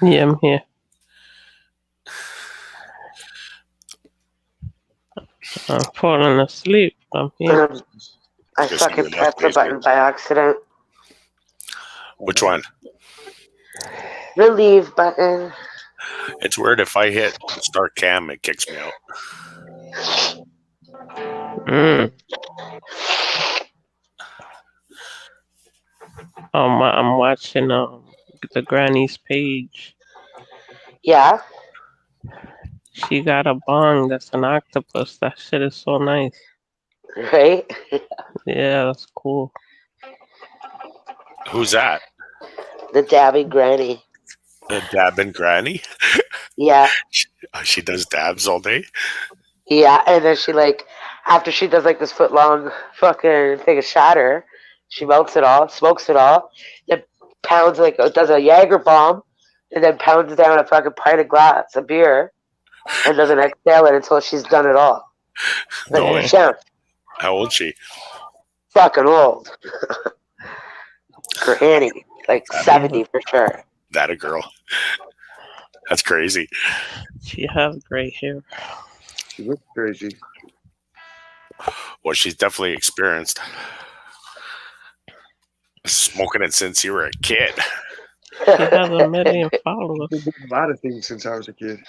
Yeah, I'm here. I'm falling asleep. I'm here. I Just fucking give it pressed the up, button by accident. Which one? The leave button. It's weird if I hit start cam, it kicks me out. I'm watching the granny's page. Yeah. She got a bong that's an octopus. That shit is so nice. Right? Yeah, that's cool. Who's that? The dabbing granny. The dabbing granny? Yeah. She does dabs all day? Yeah, and then she after she does this foot long fucking thing of shatter, she melts it all, smokes it all, then pounds does a Jaeger bomb, and then pounds down a fucking pint of glass of beer, and doesn't exhale it until she's done it all. No way. How old is she? Fucking old. Granny. 70 for sure. That a girl. That's crazy. She has gray hair. She looks crazy. Well, she's definitely experienced. Smoking it since you were a kid. She has 1,000,000 followers. I've been doing a lot of things since I was a kid.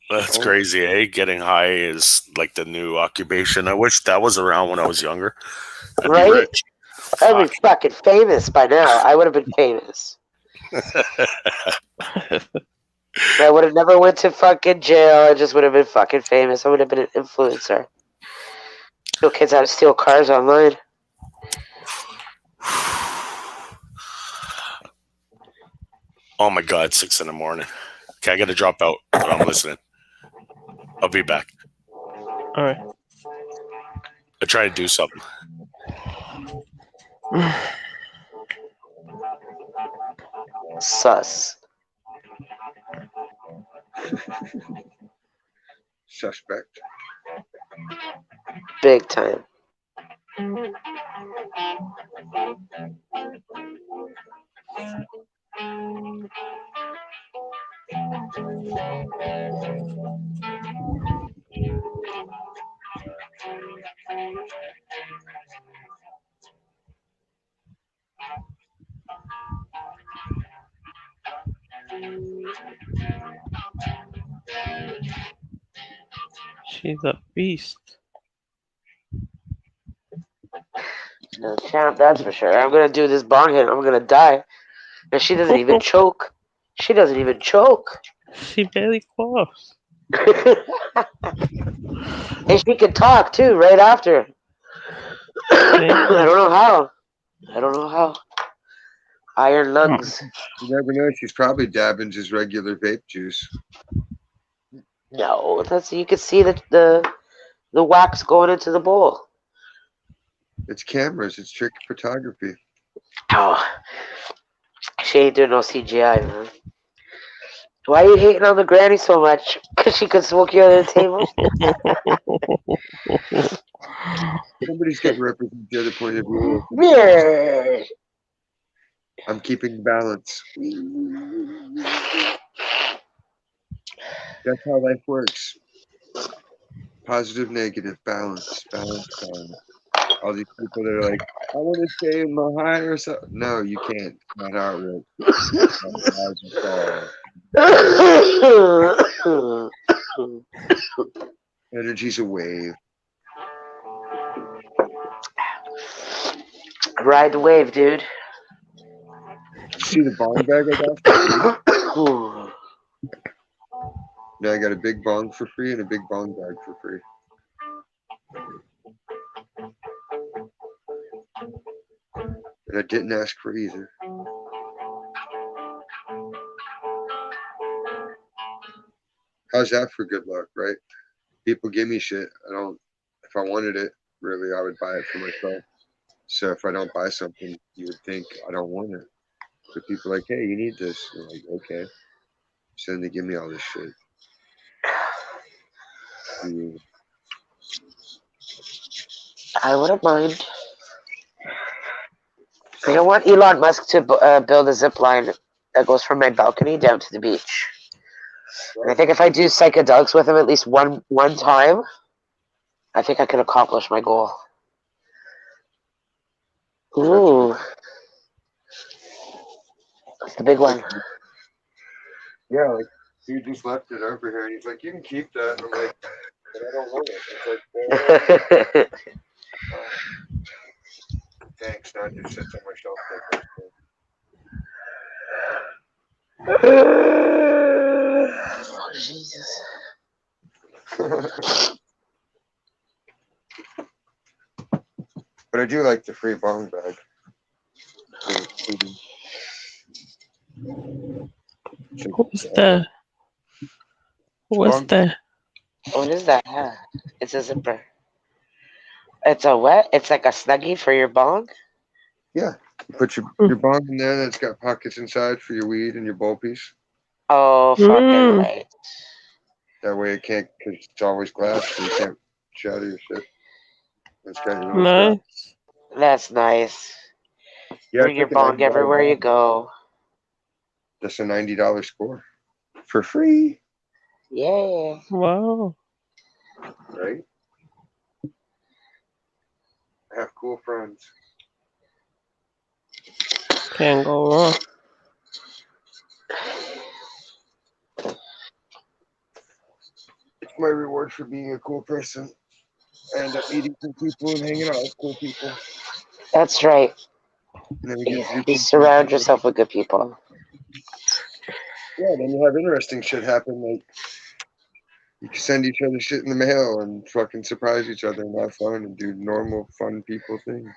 That's Oh. crazy, eh? Getting high is like the new occupation. I wish that was around when I was younger. I'd Right? be rich. I'd be Fuck. fucking famous by now. I would have been famous. I would have never went to fucking jail. I just would have been fucking famous. I would have been an influencer. Show kids how to steal cars online. Oh my god, 6 in the morning. Okay, I gotta drop out, but I'm listening. I'll be back. Alright. I try to do something. Sus. Suspect. Big time. She's a beast. No champ, that's for sure. I'm gonna do this bong hit. I'm gonna die. And she doesn't even choke. She doesn't even choke. She barely coughs. And she can talk too right after. I don't know how. I don't know how. Iron lungs. You never know. She's probably dabbing just regular vape juice. No, that's you can see the wax going into the bowl. It's cameras. It's trick photography. Oh, she ain't doing no CGI, man. Why are you hating on the granny so much? Because she could smoke you under the table? Somebody's got to represent the other point of view. Yeah. I'm keeping balance. That's how life works. Positive, negative, balance, balance, balance. All these people that are like, I want to stay in my higher self. No, you can't. It's not how it works. Energy's a wave. Ride the wave, dude. See the bong bag I got for free? Now I got a big bong for free and a big bong bag for free. And I didn't ask for either. How's that for good luck, right? People give me shit. If I wanted it, really, I would buy it for myself. So if I don't buy something, you would think I don't want it. So people are like, hey, you need this. I'm like, okay. So then they give me all this shit. I wouldn't mind. I want Elon Musk to build a zip line that goes from my balcony down to the beach. And I think if I do psychedelics with him at least one time, I think I can accomplish my goal. Ooh. That's the big one. Yeah, like he just left it over here and he's like, you can keep that. And I'm like, but I don't want it. It's like, thanks, now it just sits on my shelf. Oh, Jesus. But I do like the free bong bag. What's that? What's that? What is that? Huh? It's a zipper. It's a what? It's like a snuggie for your bong? Yeah. You put your bong in there, that's got pockets inside for your weed and your bowl piece. Oh, fucking right. That way it can't, because it's always glass, so you can't shatter your shit. It's got your little Nice. strap. That's nice. Yeah, Bring your bong everywhere you go. That's a $90 score. For free. Yeah. Wow. Right? Have cool friends. Can't go wrong. It's my reward for being a cool person. I end up meeting cool people and hanging out with cool people. That's right. And then we get to do You surround yourself with good people. Yeah, then you have interesting shit happen. Like you can send each other shit in the mail and fucking surprise each other and have fun and do normal, fun people things.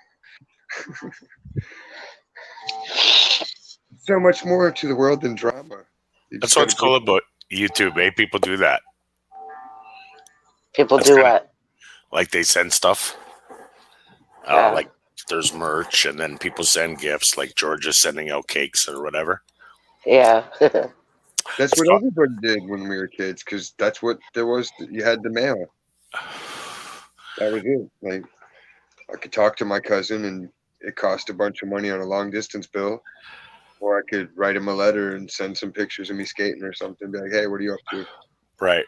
So much more to the world than drama. That's what's cool about YouTube, eh? People do that. People That's do kinda- what? Like they send stuff. Yeah. Like there's merch, and then people send gifts. Like Georgia's sending out cakes or whatever. Yeah. That's what everybody did when we were kids, because that's what there was. You had the mail. That was it. Like I could talk to my cousin, and it cost a bunch of money on a long distance bill, or I could write him a letter and send some pictures of me skating or something. Be like, hey, what are you up to? Right.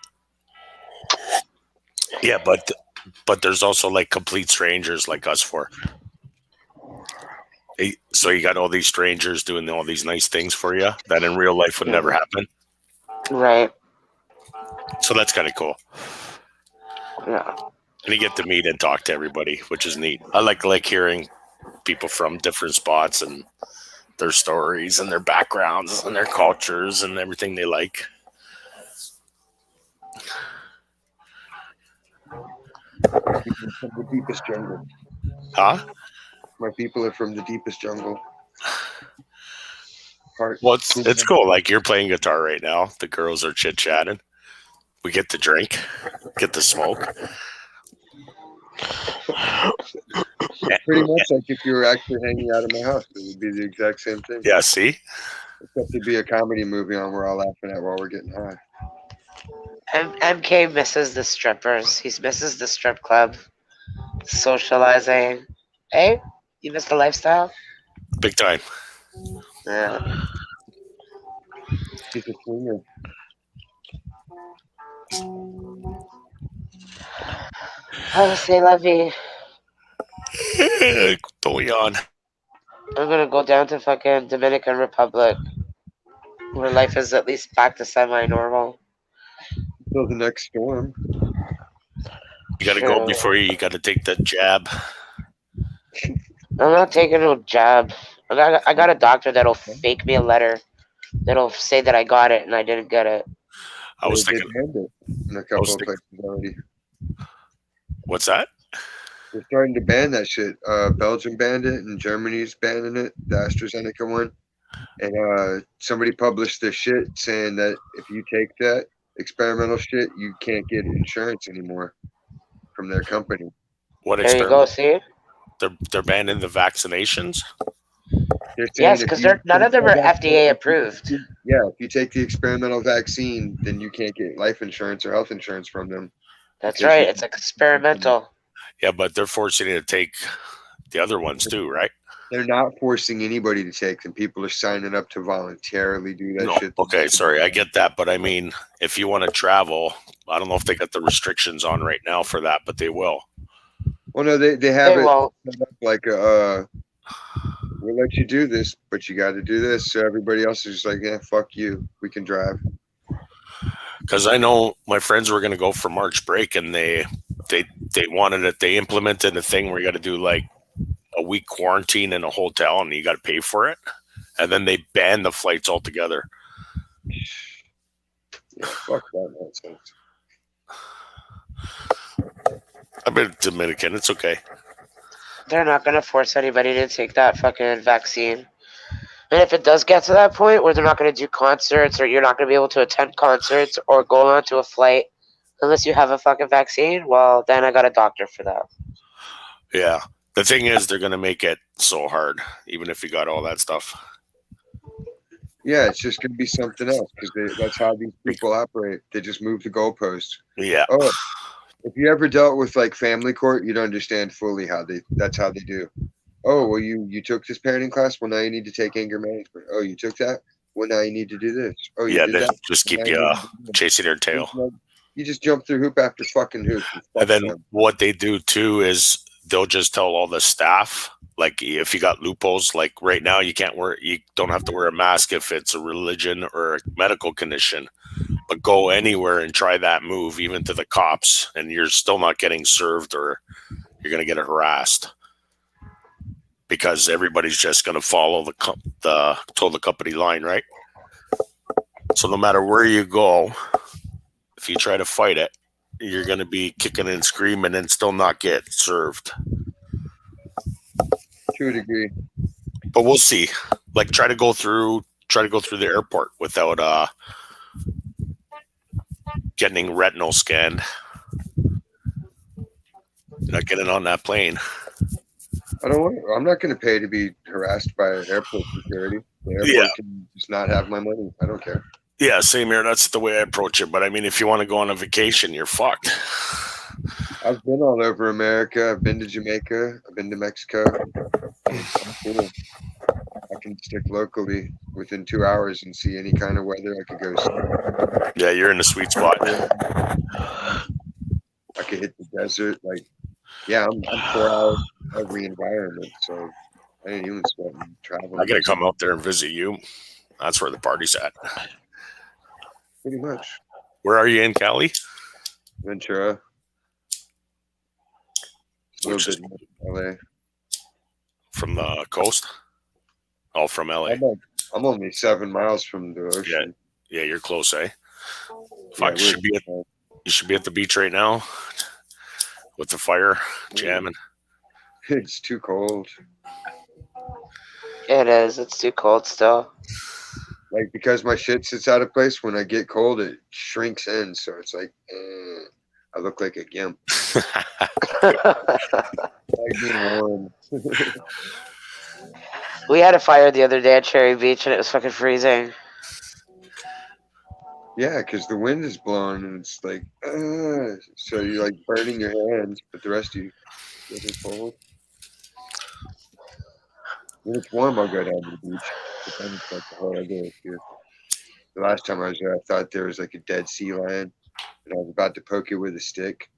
Yeah, but there's also like complete strangers like us four. So you got all these strangers doing all these nice things for you that in real life would never happen. Right. So that's kind of cool. Yeah. And you get to meet and talk to everybody, which is neat. I like hearing people from different spots and their stories and their backgrounds and their cultures and everything they like. People from the deepest jungle. Huh? My people are from the deepest jungle. Heart. Well, it's cool. Like you're playing guitar right now. The girls are chit chatting. We get to drink, get to smoke. Pretty much like if you were actually hanging out of my house, it would be the exact same thing. Yeah, see? Except it'd be a comedy movie on we're all laughing at while we're getting high. MK misses the strippers. He misses the strip club. Socializing. Hey? You miss the lifestyle? Big time. Yeah. He's a swinger. How say la vie? Don't yawn. I'm gonna go down to fucking Dominican Republic, where life is at least back to semi-normal. Until the next storm. You gotta go before you gotta take that jab. I'm not taking no jab. I got a doctor that'll fake me a letter that'll say that I got it and I didn't get it. I was They thinking, banned it in a couple of places already. what's that? They're starting to ban that shit. Belgium banned it and Germany's banning it, the AstraZeneca one. And somebody published this shit saying that if you take that experimental shit, you can't get insurance anymore from their company. There What you experiment? go, see? They're banning the vaccinations? They're saying Yes, if because you none of them are take that- FDA approved. Yeah, if you take the experimental vaccine, then you can't get life insurance or health insurance from them. That's right, it's experimental. Yeah, but they're forcing you to take the other ones too, right? They're not forcing anybody to take them. People are signing up to voluntarily do that No. shit. Okay, sorry, I get that, but I mean, if you want to travel, I don't know if they got the restrictions on right now for that, but they will. Well, no, they have They it won't. set up like we'll let you do this, but you got to do this. So everybody else is just like, yeah, fuck you. We can drive. Because I know my friends were going to go for March break, and they wanted it. They implemented a thing where you got to do like a week quarantine in a hotel, and you got to pay for it. And then they banned the flights altogether. Yeah, fuck that nonsense. I've been Dominican. It's okay. They're not gonna force anybody to take that fucking vaccine. And if it does get to that point where they're not gonna do concerts or you're not gonna be able to attend concerts or go onto a flight unless you have a fucking vaccine, well, then I got a doctor for that. Yeah. The thing is, they're going to make it so hard, even if you got all that stuff. Yeah, it's just going to be something else because that's how these people operate. They just move the goalposts. Yeah. Oh, if you ever dealt with like family court, you'd understand fully that's how they do. Oh, well, you took this parenting class. Well, now you need to take anger management. Oh, you took that. Well, now you need to do this. Oh, you Yeah, did they that. just keep Now you you need to do this. chasing your tail. You just jump through hoop after fucking hoop. And then what they do too is they'll just tell all the staff, like if you got loopholes, like right now you don't have to wear a mask if it's a religion or a medical condition, but go anywhere and try that move, even to the cops, and you're still not getting served, or you're going to get harassed because everybody's just going to follow the told the company line, right? So no matter where you go, if you try to fight it, you're going to be kicking and screaming and still not get served. To a degree. But we'll see. Like try to go through the airport without getting retinal scanned. Not getting on that plane. I'm not going to pay to be harassed by airport security. The airport can just not have my money. I don't care. Yeah, same here. That's the way I approach it. But I mean, if you want to go on a vacation, you're fucked. I've been all over America. I've been to Jamaica. I've been to Mexico. Cool. I can stick locally within 2 hours and see any kind of weather. I could go. Yeah, you're in the sweet spot. I could hit the desert. Like, yeah, I'm 4 hours every environment, so I didn't even sweat traveling. I gotta come out there and visit you. That's where the party's at. Pretty much. Where are you in Cali? Ventura. Which is LA. From the coast? Oh, from LA. I'm only 7 miles from the ocean. Yeah, you're close, eh? Fuck, you should be at the beach right now with the fire jamming. It's too cold. It is. It's too cold still. Like, because my shit sits out of place, when I get cold, it shrinks in. So it's like, I look like a gimp. Like being warm. We had a fire the other day at Cherry Beach, and it was fucking freezing. Yeah, because the wind is blowing, and it's like, so you're like burning your hands, but the rest of you get cold. When it's warm, I'll go down to the beach. But then it's like the whole other issue. The last time I was there, I thought there was like a dead sea lion, and I was about to poke it with a stick,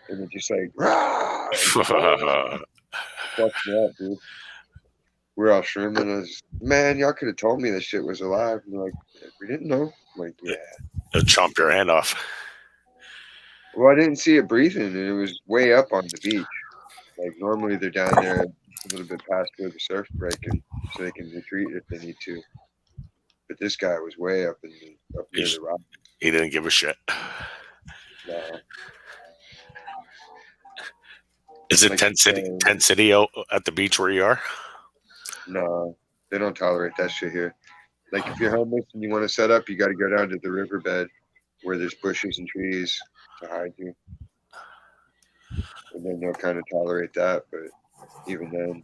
and it just like, rah! Fucked me up, dude. We're all swimming. I was, man, y'all could have told me this shit was alive. And they're like, we didn't know. I'm like, yeah. They'll chomp your hand off. Well, I didn't see it breathing, and it was way up on the beach. Like, normally they're down there a little bit past where the surf's breaking, so they can retreat if they need to. But this guy was way up near the rock. He didn't give a shit. No. Is it Tent City out at the beach where you are? No, they don't tolerate that shit here. Like, if you're homeless and you want to set up, you got to go down to the riverbed where there's bushes and trees to hide you. And then they'll kind of tolerate that, but even then,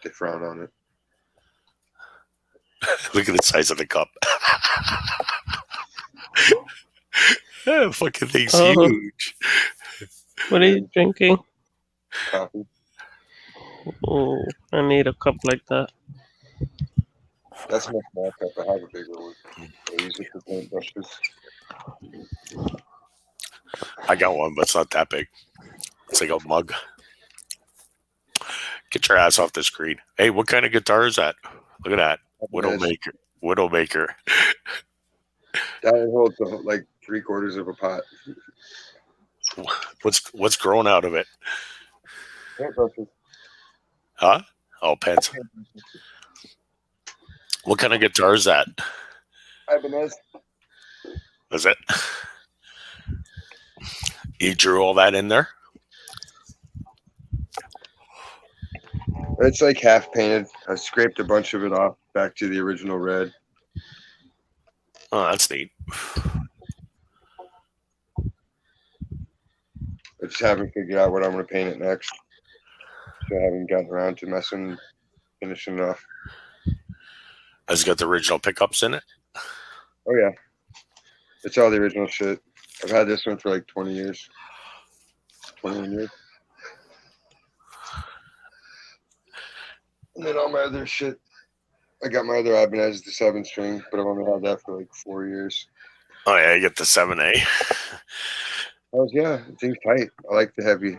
they frown on it. Look at the size of the cup. That fucking thing's huge. What are you drinking? Coffee. Oh, I need a cup like that. That's my small cup. I have a bigger one. I use it for paint brushes. I got one, but it's not that big. It's like a mug. Get your ass off the screen. Hey, what kind of guitar is that? Look at that. Widowmaker. That one holds like 3/4 of a pot. What's growing out of it? Paint brushes. Huh? Oh, pens. What kind of guitar is that? Ibanez. Is it? You drew all that in there? It's like half painted. I scraped a bunch of it off back to the original red. Oh, that's neat. I just haven't figured out what I'm going to paint it next. So I haven't gotten around to finishing it off. Has it got the original pickups in it? Oh, yeah. It's all the original shit. I've had this one for like 20 years. 21 years. And then all my other shit. I got my other Ibanez, the 7-string, but I've only had that for like 4 years. Oh, yeah, you get the 7A. Yeah, it thing's tight. I like the heavy.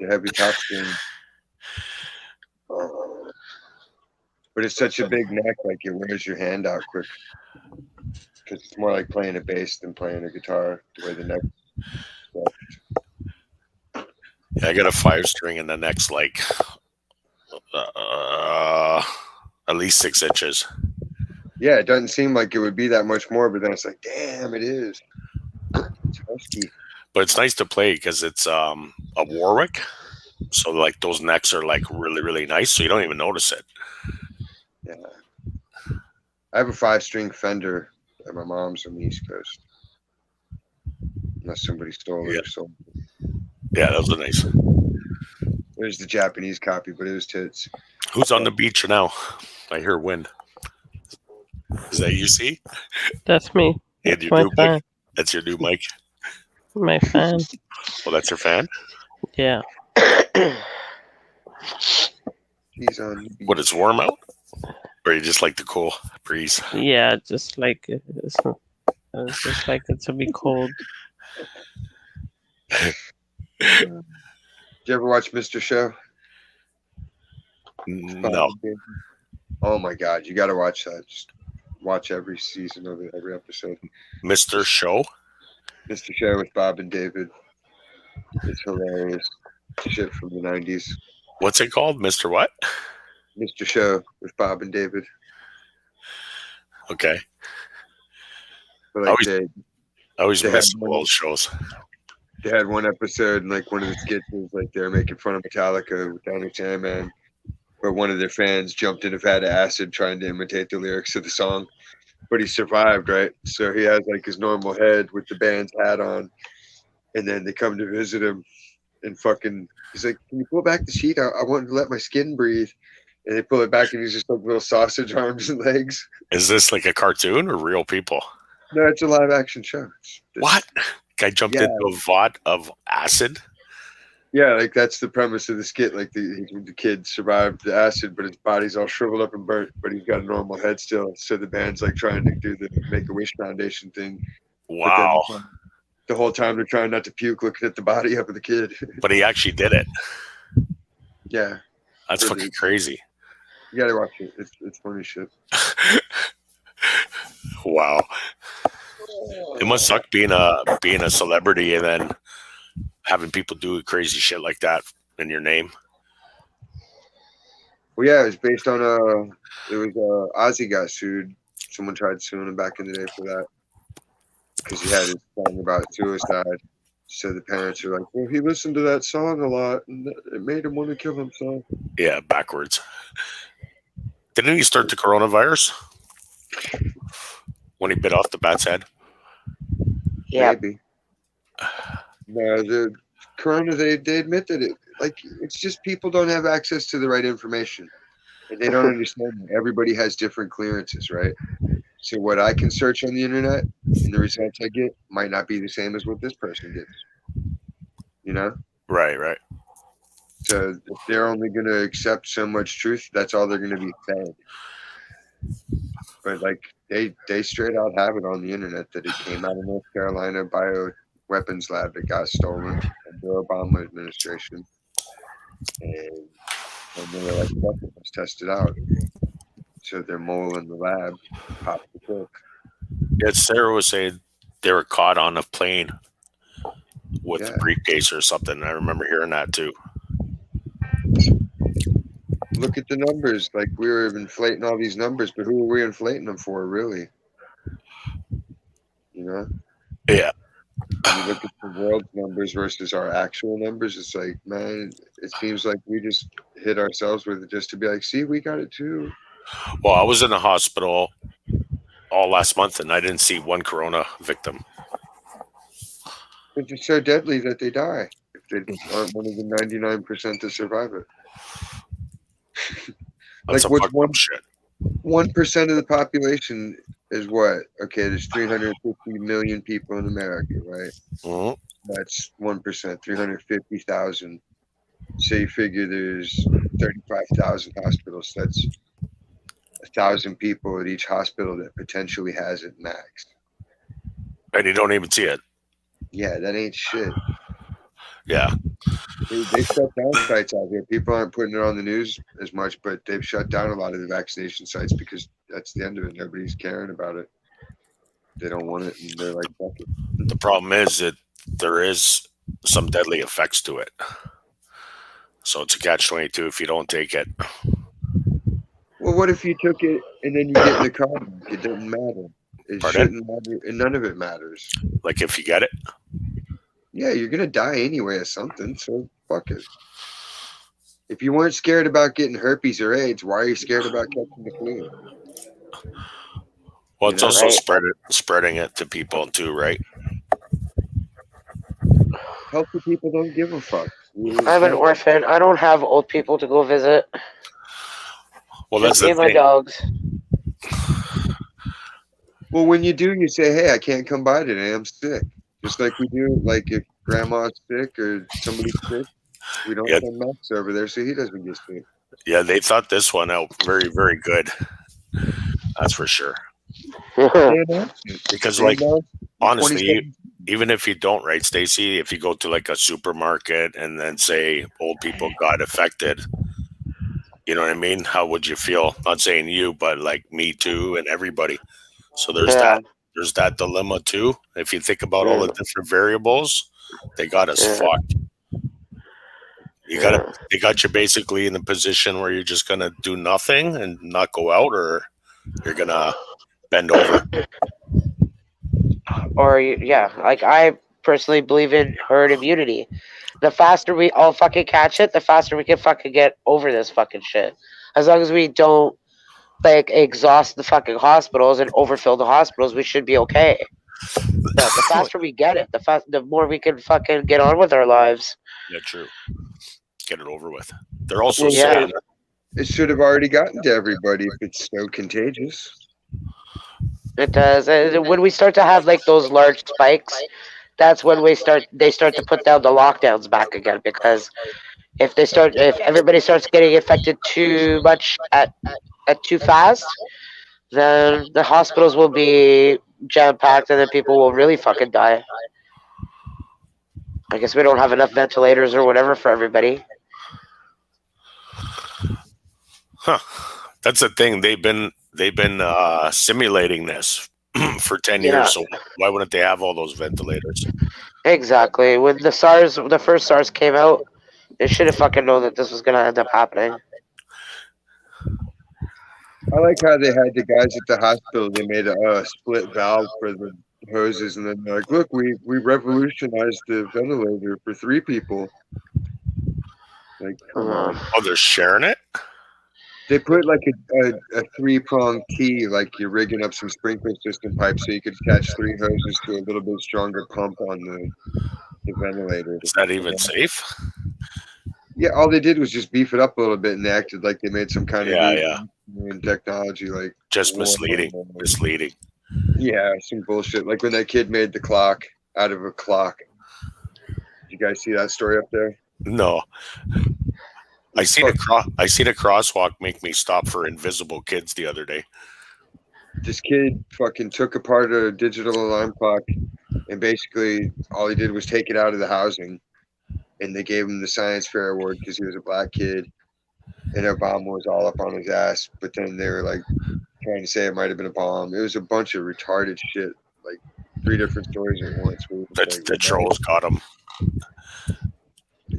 the heavy top string. But it's such a big neck, like it wears your hand out quick. Because it's more like playing a bass than playing a guitar, the way the neck. Yeah, I got a 5-string and the neck's like at least 6 inches. Yeah, it doesn't seem like it would be that much more, but then it's like, damn, it is. It's husky. But it's nice to play because it's a Warwick. So like those necks are like really, really nice. So you don't even notice it. Yeah. I have a 5-string Fender at my mom's on the East Coast. Unless somebody stole it or sold it. Yeah, those are nice. There's the Japanese copy, but it was tits. Who's on the beach now? I hear wind. Is that you, see? That's me. And That's your my new fan. mic? That's your new mic? My fan. Well, that's your fan? Yeah. He's on. What, it's warm out? Or you just like the cool breeze? Yeah, just like it's just like it to be cold. Did you ever watch Mr. Show? No. Oh my God, you got to watch that. Just watch every season of it, every episode. Mr. Show? Mr. Show with Bob and David. It's hilarious. Shit from the 90s. What's it called? Mr. What? Mr. Show with Bob and David. Okay. But like I always they miss had old shows. They had one episode, and like one of the skits was like they were making fun of Metallica with Down Sandman, where one of their fans jumped in a vat of acid trying to imitate the lyrics of the song, but he survived, right? So he has like his normal head with the band's hat on, and then they come to visit him, and fucking he's like, "Can you pull back the sheet? I wanted to let my skin breathe." And they pull it back, and he's just like little sausage arms and legs. Is this like a cartoon or real people? No, it's a live action show. What? Guy jumped into a vat of acid? Yeah, like that's the premise of the skit. Like the kid survived the acid, but his body's all shriveled up and burnt, but he's got a normal head still. So the band's like trying to do the Make-A-Wish Foundation thing. Wow. The whole time they're trying not to puke looking at the body of the kid. But he actually did it. Yeah. That's fucking crazy. You gotta watch it. It's funny shit. Wow. It must suck being a celebrity and then having people do crazy shit like that in your name. Well, yeah, it was based on Ozzy got sued. Someone tried suing him back in the day for that because he had his song about suicide. So the parents are like, "Well, he listened to that song a lot, and it made him want to kill himself." Yeah, backwards. Didn't he start the coronavirus when he bit off the bat's head? Yeah. Maybe. No, the corona, they admit that it's just people don't have access to the right information. And they don't understand that everybody has different clearances, right? So what I can search on the internet and the results I get might not be the same as what this person gets. You know? Right, right. So if they're only going to accept so much truth, that's all they're going to be fed. But like they straight out have it on the internet that it came out of North Carolina bioweapons lab that got stolen in the Obama administration. And they were like, fuck it, let's test it out. So their mole in the lab popped the cork. Yeah, Sarah was saying they were caught on a plane with a briefcase or something. I remember hearing that too. Look at the numbers. Like we were inflating all these numbers, but who are we inflating them for, really? You know? Yeah. When you look at the world's numbers versus our actual numbers, it's like, man, it seems like we just hit ourselves with it just to be like, see, we got it too. Well, I was in the hospital all last month and I didn't see one corona victim. It's just so deadly that they die if they aren't one of the 99% to survive it. That's like what's what's shit. 1% of the population is what? Okay, there's 350 million people in America, right? Mm-hmm. That's 1%, 350,000. So you figure there's 35,000 hospitals. That's 1,000 people at each hospital that potentially has it max. And you don't even see it. Yeah, that ain't shit. Yeah. They shut down sites out here. People aren't putting it on the news as much, but they've shut down a lot of the vaccination sites because that's the end of it. Nobody's caring about it. They don't want it, and they're like, fuck it. The problem is that there is some deadly effects to it. So it's a catch-22 if you don't take it. Well, what if you took it and then you get in the car? It doesn't matter. It Pardon? shouldn't matter, and none of it matters. Like if you get it. Yeah, you're gonna die anyway of something, so fuck it. If you weren't scared about getting herpes or AIDS, why are you scared about catching the flu? Well, it's You know, also right? spreading it to people too, right? Healthy people don't give a fuck. I'm an orphan. I don't have old people to go visit. Well, that's Just me the and my thing. dogs. Well, when you do, you say, "Hey, I can't come by today. I'm sick." Just like we do, like if grandma's sick or somebody's sick, we don't Yeah. send Max over there so he doesn't get sick. Yeah, they thought this one out very, very good. That's for sure. They announced it. Because, They like, announced honestly, 27 even if you don't, right, Stacy, if you go to like a supermarket and then say old people got affected, you know what I mean? How would you feel? Not saying you, but like me too and everybody. So there's Yeah. that dilemma too. If you think about all the different variables, they got us Yeah. fucked. They got you basically in a position where you're just gonna do nothing and not go out, or you're gonna bend over. Or yeah, like I personally believe in herd immunity. The faster we all fucking catch it, the faster we can fucking get over this fucking shit. As long as we don't like exhaust the fucking hospitals and overfill the hospitals, we should be okay. The faster we get it, the more we can fucking get on with our lives. Yeah, true. Get it over with. They're also Yeah. saying It should have already gotten to everybody if it's so contagious. It does. When we start to have like those large spikes, that's when they start to put down the lockdowns back again, because if everybody starts getting infected too much at too fast, then the hospitals will be jam packed and then people will really fucking die. I guess we don't have enough ventilators or whatever for everybody. huh. That's the thing. They've been simulating this for 10 Yeah. years. So why wouldn't they have all those ventilators? Exactly. When the first SARS came out, they should have fucking known that this was gonna end up happening. I like how they had the guys at the hospital. They made a split valve for the hoses, and then they're like, "Look, we revolutionized the ventilator for 3 people." Like, come on. Oh, they're sharing it? They put like a 3-pronged T, like you're rigging up some sprinkler system pipes so you could attach 3 hoses to a little bit stronger pump on the ventilator. Is that even safe? Yeah, all they did was just beef it up a little bit, and they acted like they made some kind of new technology, like Just misleading. Yeah, some bullshit. Like when that kid made the clock out of a clock. Did you guys see that story up there? No. I seen a crosswalk make me stop for invisible kids the other day. This kid fucking took apart a digital alarm clock, and basically all he did was take it out of the housing, and they gave him the science fair award because he was a black kid, and Obama was all up on his ass. But then they were like trying to say it might have been a bomb. It was a bunch of retarded shit, like 3 different stories at once. The trolls got him.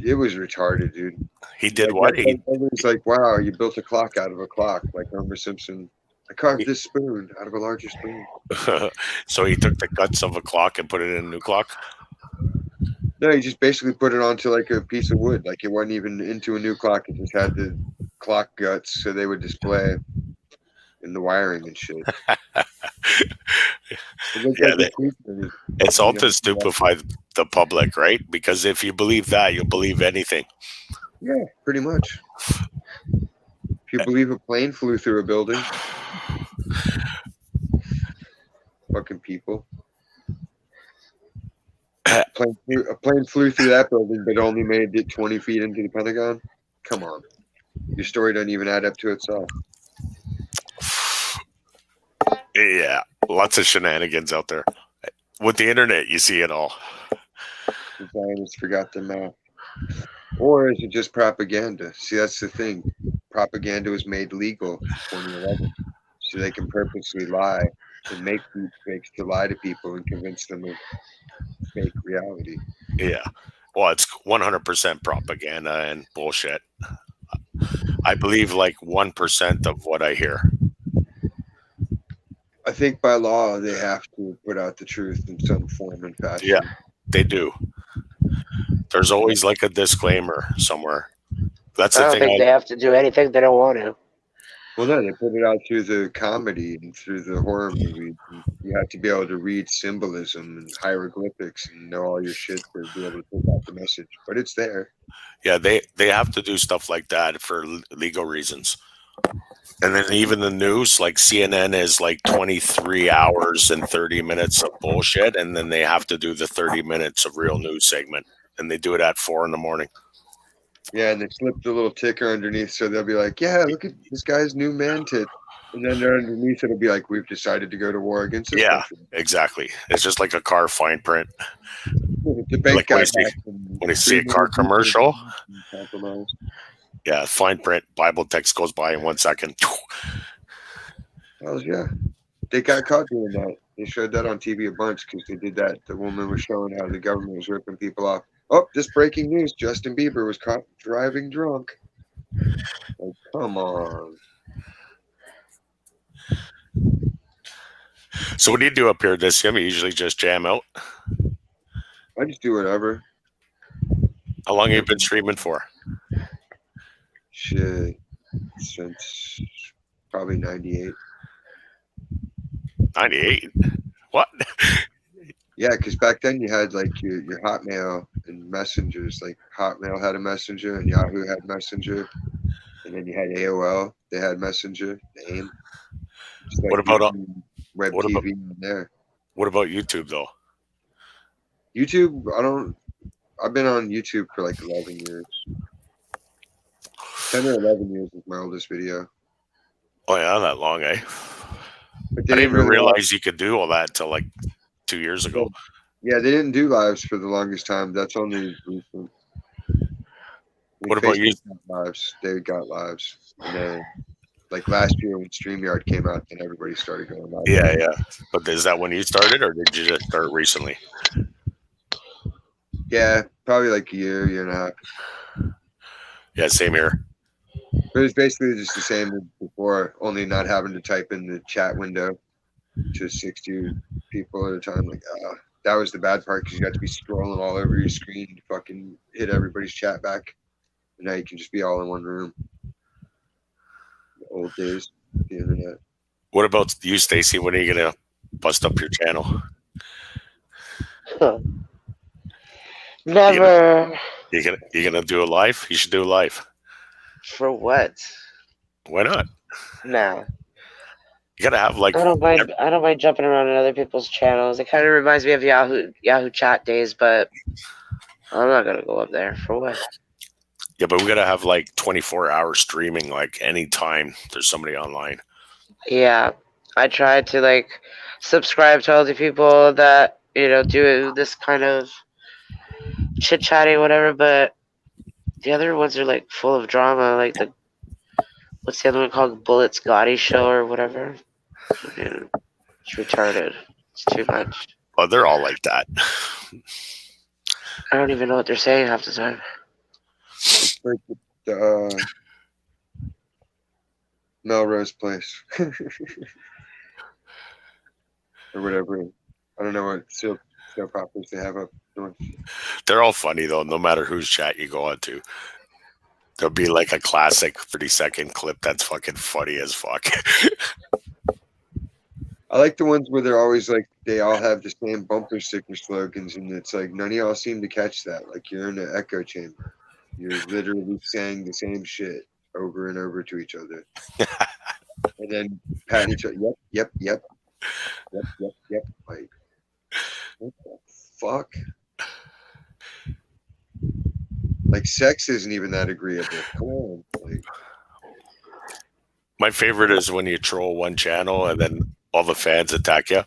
It was retarded, dude. He did like, what? He was like, wow, you built a clock out of a clock, like Homer Simpson. I carved this spoon out of a larger spoon. So he took the guts of a clock and put it in a new clock? No, he just basically put it onto like a piece of wood. Like it wasn't even into a new clock. It just had the clock guts so they would display in the wiring and shit. It's all to stupefy the public, right? Because if you believe that, you'll believe anything. Yeah, pretty much. If you believe a plane flew through a building, fucking people. A plane flew through that building, but only made it 20 feet into the Pentagon. Come on, your story doesn't even add up to itself. Yeah, lots of shenanigans out there. With the internet, you see it all. the Zionists forgot the math. Or is it just propaganda? See, that's the thing. Propaganda was made legal in 2011. So they can purposely lie and make deep fakes to lie to people and convince them of fake reality. Yeah. Well, it's 100% propaganda and bullshit. I believe like 1% of what I hear. I think by law they have to put out the truth in some form and fashion. Yeah. They do. There's always like a disclaimer somewhere. That's I the don't thing. think they have to do anything they don't want to. Well, no, they put it out through the comedy and through the horror movies. And you have to be able to read symbolism and hieroglyphics and know all your shit to be able to pick out the message. But it's there. Yeah, they have to do stuff like that for legal reasons. And then even the news, like CNN is like 23 hours and 30 minutes of bullshit, and then they have to do the 30 minutes of real news segment, and they do it at 4 a.m. Yeah, and they slip the little ticker underneath, so they'll be like, "Yeah, look at this guy's new man tit," and then underneath it'll be like, "We've decided to go to war against this Yeah, country." exactly. It's just like a car fine print. The bank Like when guy you see- back and when you see a 3 car million people commercial. compromised. Yeah, fine print. Bible text goes by in 1 second. Well, yeah, they got caught doing that. They showed that on TV a bunch because they did that. The woman was showing how the government was ripping people off. Oh, this breaking news: Justin Bieber was caught driving drunk. Like, come on. So what do you do up here at this sim? You usually just jam out. I just do whatever. How long have you been streaming for? Shit, since probably '98. 98. What? Yeah, because back then you had like your Hotmail and messengers. Like Hotmail had a messenger and Yahoo had messenger, and then you had AOL. They had messenger. Name. Just like What about web what TV about- in there? What about YouTube though? YouTube. I've been on YouTube for like 11 years. 10 or 11 years is my oldest video. Oh yeah, that long, eh? But I didn't even really realize you could do all that until like 2 years ago. Yeah, they didn't do lives for the longest time. That's only recent. What about you? Facebook got lives? They got lives. And then, like last year when StreamYard came out, then everybody started going live. Yeah. But is that when you started, or did you just start recently? Yeah, probably like a year and a half. Yeah, same here. It was basically just the same as before, only not having to type in the chat window to 60 people at a time. Like, that was the bad part because you got to be scrolling all over your screen to fucking hit everybody's chat back. And now you can just be all in one room. The old days, the internet. What about you, Stacy? When are you gonna bust up your channel? Never. You gonna do a live? You should do a live. For what? Why not? Nah. You gotta have like I don't mind jumping around on other people's channels. It kind of reminds me of Yahoo chat days, but I'm not gonna go up there for what? yeah, but we gotta have like 24-hour streaming, like anytime there's somebody online. Yeah, I tried to like subscribe to all the people that do this kind of chit chatting, whatever. But the other ones are like full of drama, like what's the other one called? Bullet Scotty show or whatever. Dude, it's retarded. It's too much. Oh, they're all like that. I don't even know what they're saying half the time. It's like the Melrose Place. Or whatever. I don't know what soap operas they have up north. They're all funny though, no matter whose chat you go on to. There'll be like a classic 30-second clip that's fucking funny as fuck. I like the ones where they're always like, they all have the same bumper sticker slogans, and it's like, none of y'all seem to catch that. Like, you're in an echo chamber. You're literally saying the same shit over and over to each other. And then pat each other. Yep. Like, what the fuck? Like, sex isn't even that agreeable. Come on. Like, My favorite is when you troll one channel and then all the fans attack you.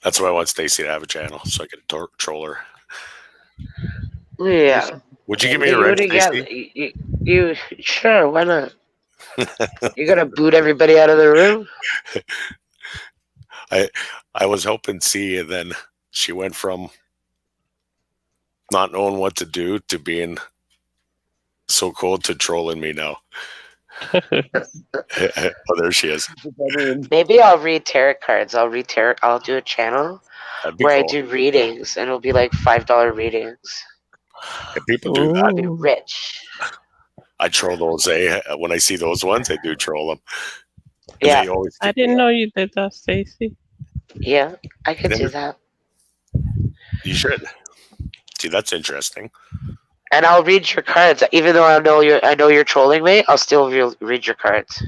That's why I want Stacy to have a channel so I can troll her. Yeah. Would you give me You a red, wouldn't Stacy? get you sure, why not? You're gonna boot everybody out of the room? I was hoping C, and then she went from not knowing what to do to being so cold to trolling me now. Oh, there she is. Maybe I'll read tarot cards. I'll do a channel That'd be where I cool. do readings, and it'll be like $5 readings. If people do that, I'll be Ooh. rich. I troll those. When I see those ones, I do troll them. And Yeah. they always I kick me didn't out. know you did that, Stacy. Yeah, I could do Never- that. You should. See, that's interesting. And I'll read your cards, even though I know you're trolling me. I'll still read your cards.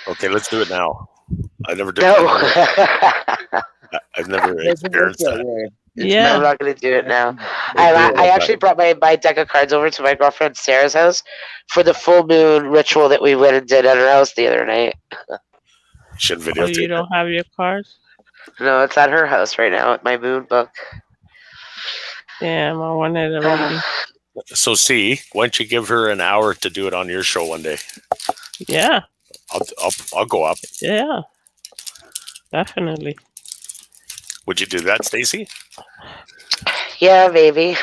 Okay, let's do it now. I never did. No, I've never It doesn't work experienced that that. way. Yeah. I'm not gonna do it now. Let's do it I like actually brought my deck of cards over to my girlfriend Sarah's house for the full moon ritual that we went and did at her house the other night. that. You should Oh, videotape you it. don't have your cards? No, it's at her house right now at my moon book. Damn, I wanted a reading. So, see, why don't you give her an hour to do it on your show one day? Yeah, I'll go up. yeah. Definitely. Would you do that, Stacy? Yeah, maybe.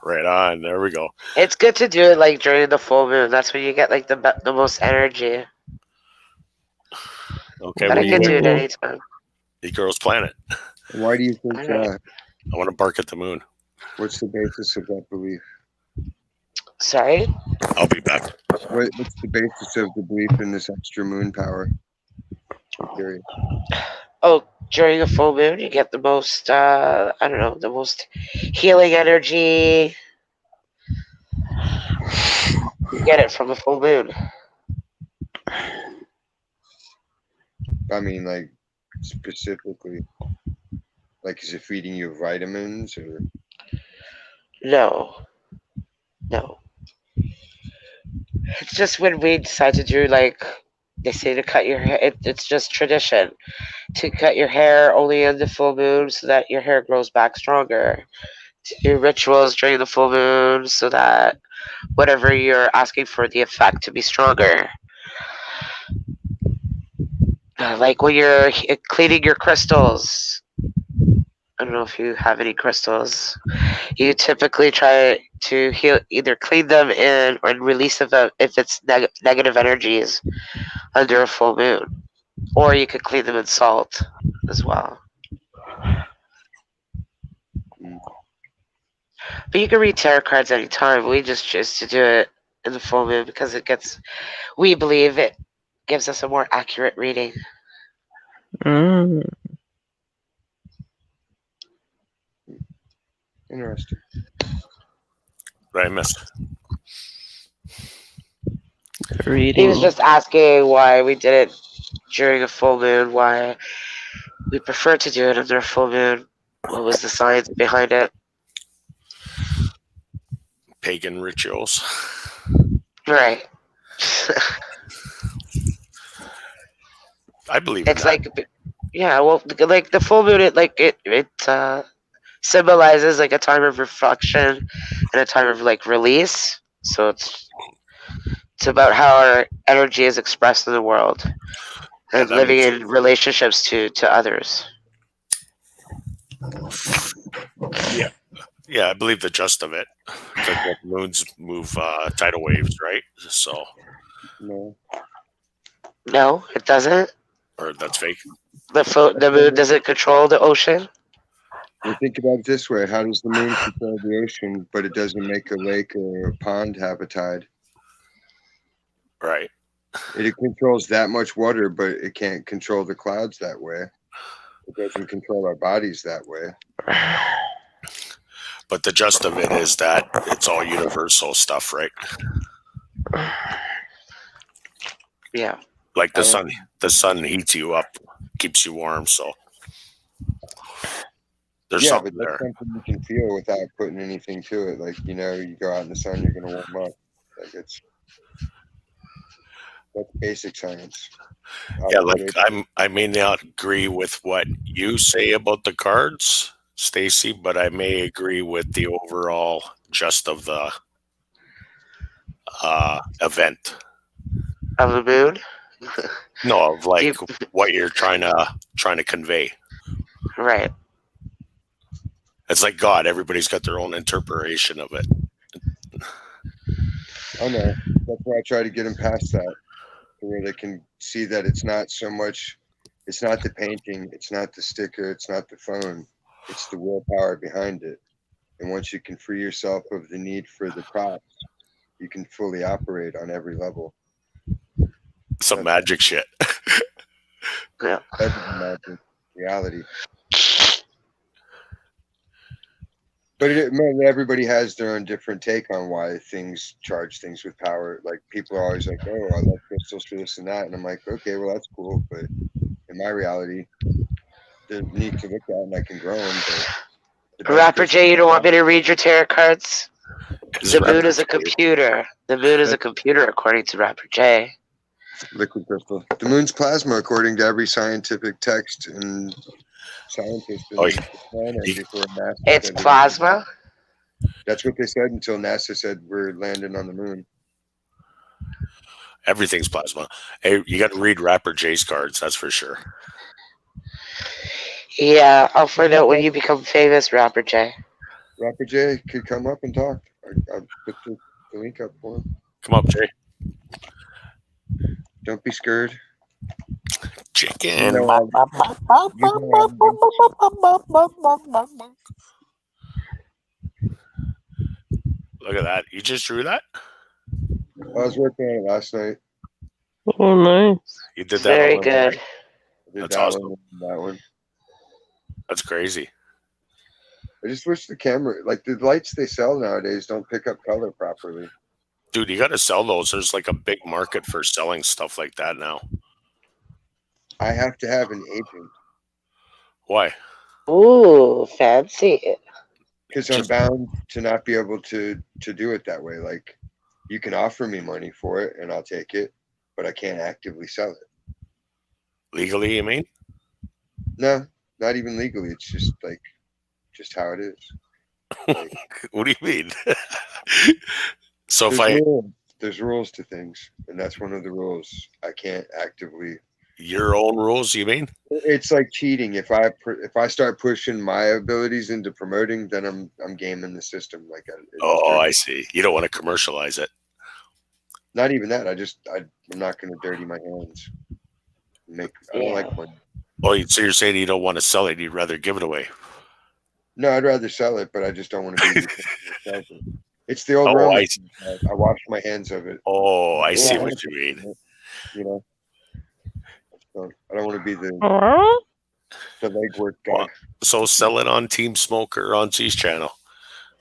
Right on. There we go. It's good to do it like during the full moon. That's when you get like the most energy. Okay, But what I do you can do think? it anytime. The girls planet. Why do you think Alright. I want to bark at the moon. What's the basis of that belief? Sorry? I'll be back. What's the basis of the belief in this extra moon power? I'm curious. Oh, during a full moon, you get the most, I don't know, the most healing energy. You get it from a full moon. I mean, like, specifically, like, is it feeding you vitamins or? No. It's just when we decide to do, like, they say to cut your hair, it's just tradition to cut your hair only in the full moon so that your hair grows back stronger. To do rituals during the full moon so that whatever you're asking for the effect to be stronger. Like when you're cleaning your crystals. I don't know if you have any crystals. You typically try to either clean them in or release them if it's negative energies under a full moon. Or you could clean them in salt as well. But you can read tarot cards anytime. We just choose to do it in the full moon because we believe it gives us a more accurate reading. Mm. Interesting. What I missed. Reading. He was just asking why we did it during a full moon, why we prefer to do it under a full moon. What was the science behind it? Pagan rituals. Right. I believe in It's that. like, yeah, well, like the full moon, it symbolizes like a time of reflection and a time of like release. So it's about how our energy is expressed in the world and that living makes in relationships to others. Yeah, I believe the gist of it. Like moons move tidal waves, right? So, No. No, it doesn't. or that's fake. The moon doesn't control the ocean. Well, think about it this way: how does the moon control the ocean, but it doesn't make a lake or a pond have a tide? Right. It controls that much water, but it can't control the clouds that way. It doesn't control our bodies that way. But the gist of it is that it's all universal stuff, right? Yeah. Like the sun heats you up, keeps you warm, so there's Yeah, something but that's there. something you can feel without putting anything to it. Like, you know, you go out in the sun, you're gonna warm up. Like that's basic science. Yeah, like I may not agree with what you say about the cards, Stacy, but I may agree with the overall gist of the event. Of the moon? No, of like You- what you're trying to convey. Right. It's like God. Everybody's got their own interpretation of it. I know. That's why I try to get them past that, to where they can see that it's not so much, it's not the painting, it's not the sticker, it's not the phone, it's the willpower behind it. And once you can free yourself of the need for the props, you can fully operate on every level. Some magic shit. Yeah. That's magic reality. But man, everybody has their own different take on why things charge things with power. Like people are always like, "Oh, I love crystals for this and that," and I'm like, "Okay, well that's cool," but in my reality, they're neat to look at and I can grow them. But Rapper J, you don't want me to read your tarot cards? Is The moon Rapper is a J- computer. The moon is a computer, according to Rapper J. liquid crystal. The moon's plasma, according to every scientific text and scientist in Oh, the planet before NASA. It's said it. plasma? That's what they said until NASA said we're landing on the moon. Everything's plasma. Hey, you got to read Rapper J's cards. That's for sure. Yeah, I'll find out when you become famous, Rapper J. Rapper J could come up and talk. I'll put the link up for him. Come up, Jay. Don't be scared. Chicken. You know, Look at that. You just drew that? I was working on it last night. Oh, nice. You did that. Very on good. I did That's that awesome. one and that one. That's crazy. I just wish the camera, like the lights they sell nowadays, don't pick up color properly. Dude, you got to sell those. There's like a big market for selling stuff like that now. I have to have an agent Why? Ooh, fancy. because I'm bound to not be able to do it that way. Like you can offer me money for it and I'll take it, but I can't actively sell it. Legally, you mean? No, not even legally. It's just like just how it is. Like, What do you mean? So if there's rules to things, and that's one of the rules. I can't actively. your own rules, you mean? It's like cheating. If I start pushing my abilities into promoting, then I'm gaming the system. Like I see. You don't want to commercialize it. Not even that. I'm not going to dirty my hands. I don't like money. Oh, so you're saying you don't want to sell it? You'd rather give it away? No, I'd rather sell it, but I just don't want to be. It's the old Oh, Roman. I see. I wash my hands of it. Oh, I see Yeah. what you mean. You know. So I don't want to be the legwork guy. Well, so sell it on Team Smoker on C's channel.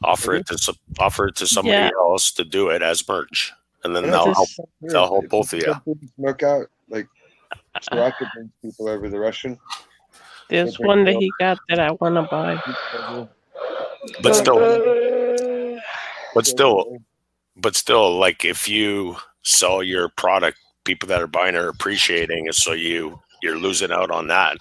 Offer it to somebody else to do it as merch, and then they'll help both of you. Smoke out like Sriracha brings people over. The Russian. There's one that he got that I want to buy. But still, like if you sell your product, people that are buying are appreciating it, so you're losing out on that.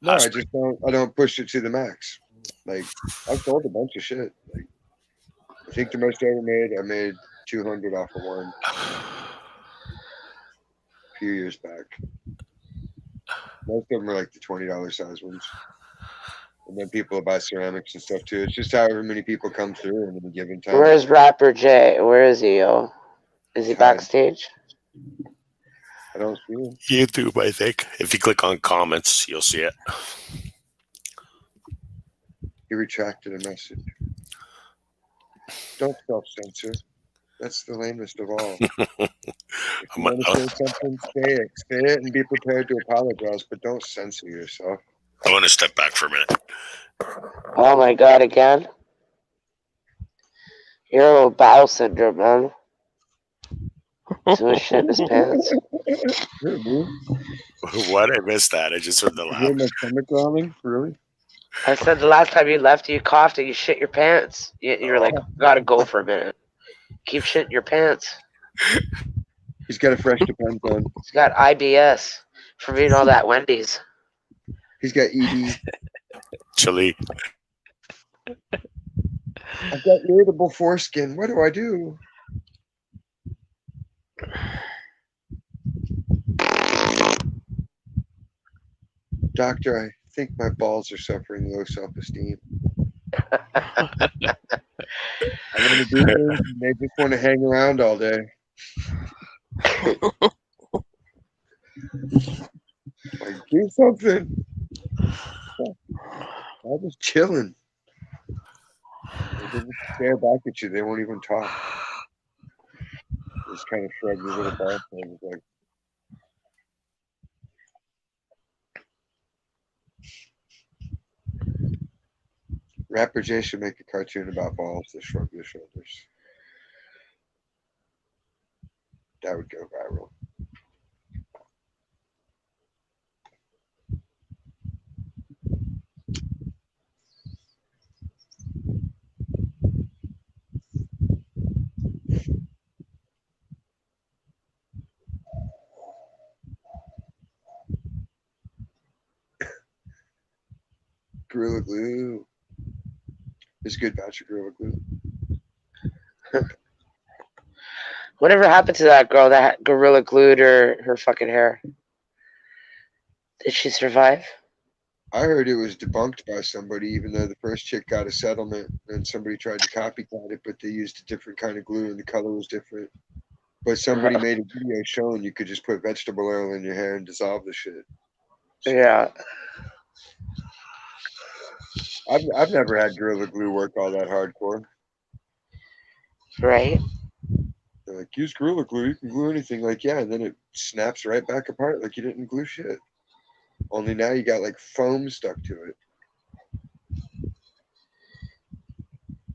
No, I don't push it to the max. Like I've sold a bunch of shit. Like I think the most I ever made 200 off of one a few years back. Most of them are like the $20 size ones. And then people will buy ceramics and stuff too. It's just however many people come through in a given time. Where's Rapper J? Where is he, yo? Is he backstage? I don't see him. YouTube, I think. If you click on comments, you'll see it. He retracted a message. Don't self-censor. That's the lamest of all. If you want to say something, say it and be prepared to apologize, but don't censor yourself. I want to step back for a minute. Oh my god, again? You're a little bowel syndrome, man. Too much shit in his pants. What? I missed that. I just heard the You hear laugh. my stomach growling? Really? I said the last time you left, you coughed and you shit your pants. You were like, gotta go for a minute. Keep shitting your pants. He's got a fresh Depends on. He's got IBS from eating all that Wendy's. He's got ED. Chili. I've got irritable foreskin. What do I do? Doctor, I think my balls are suffering low self-esteem. I want to do things and they just want to hang around all day. Like, do something. I'm just chilling. They just stare back at you. They won't even talk. Just kind of shrug their little balls and like, Rapper J should make a cartoon about balls that shrug their shoulders. That would go viral. Gorilla Glue. It's good about your Gorilla Glue. Whatever happened to that girl that Gorilla glued her fucking hair? Did she survive? I heard it was debunked by somebody, even though the first chick got a settlement and somebody tried to copycat it, but they used a different kind of glue and the color was different. But somebody made a video showing you could just put vegetable oil in your hair and dissolve the shit. Yeah. I've never had Gorilla Glue work all that hardcore. Right? They're like, use Gorilla Glue, you can glue anything. Like, yeah, and then it snaps right back apart like you didn't glue shit. Only now you got like foam stuck to it.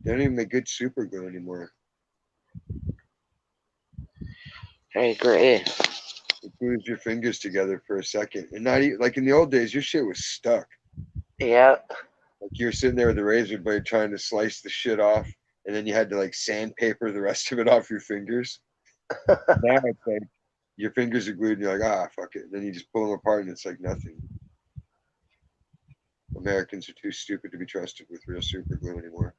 They don't even make good super glue anymore. I agree. It glues your fingers together for a second. And not even, like in the old days, your shit was stuck. Yeah. Like you're sitting there with a razor blade trying to slice the shit off, and then you had to like sandpaper the rest of it off your fingers. Now it's like your fingers are glued and you're like, ah, fuck it. And then you just pull them apart and it's like nothing. Americans are too stupid to be trusted with real super glue anymore.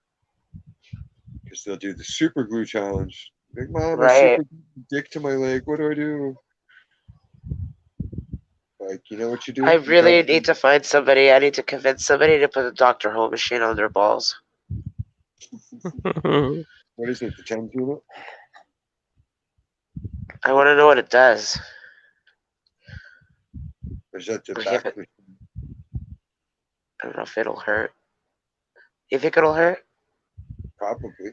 Because they'll do the super glue challenge. Like, Mom, I Right. super dick to my leg. What do I do? Like, you know what you do? I You really go- need to find somebody. I need to convince somebody to put a Dr. Hole machine on their balls. What is it? The 10 tulip? I want to know what it does. Or is that the Give back? it- I don't know if it'll hurt. You think it'll hurt? Probably.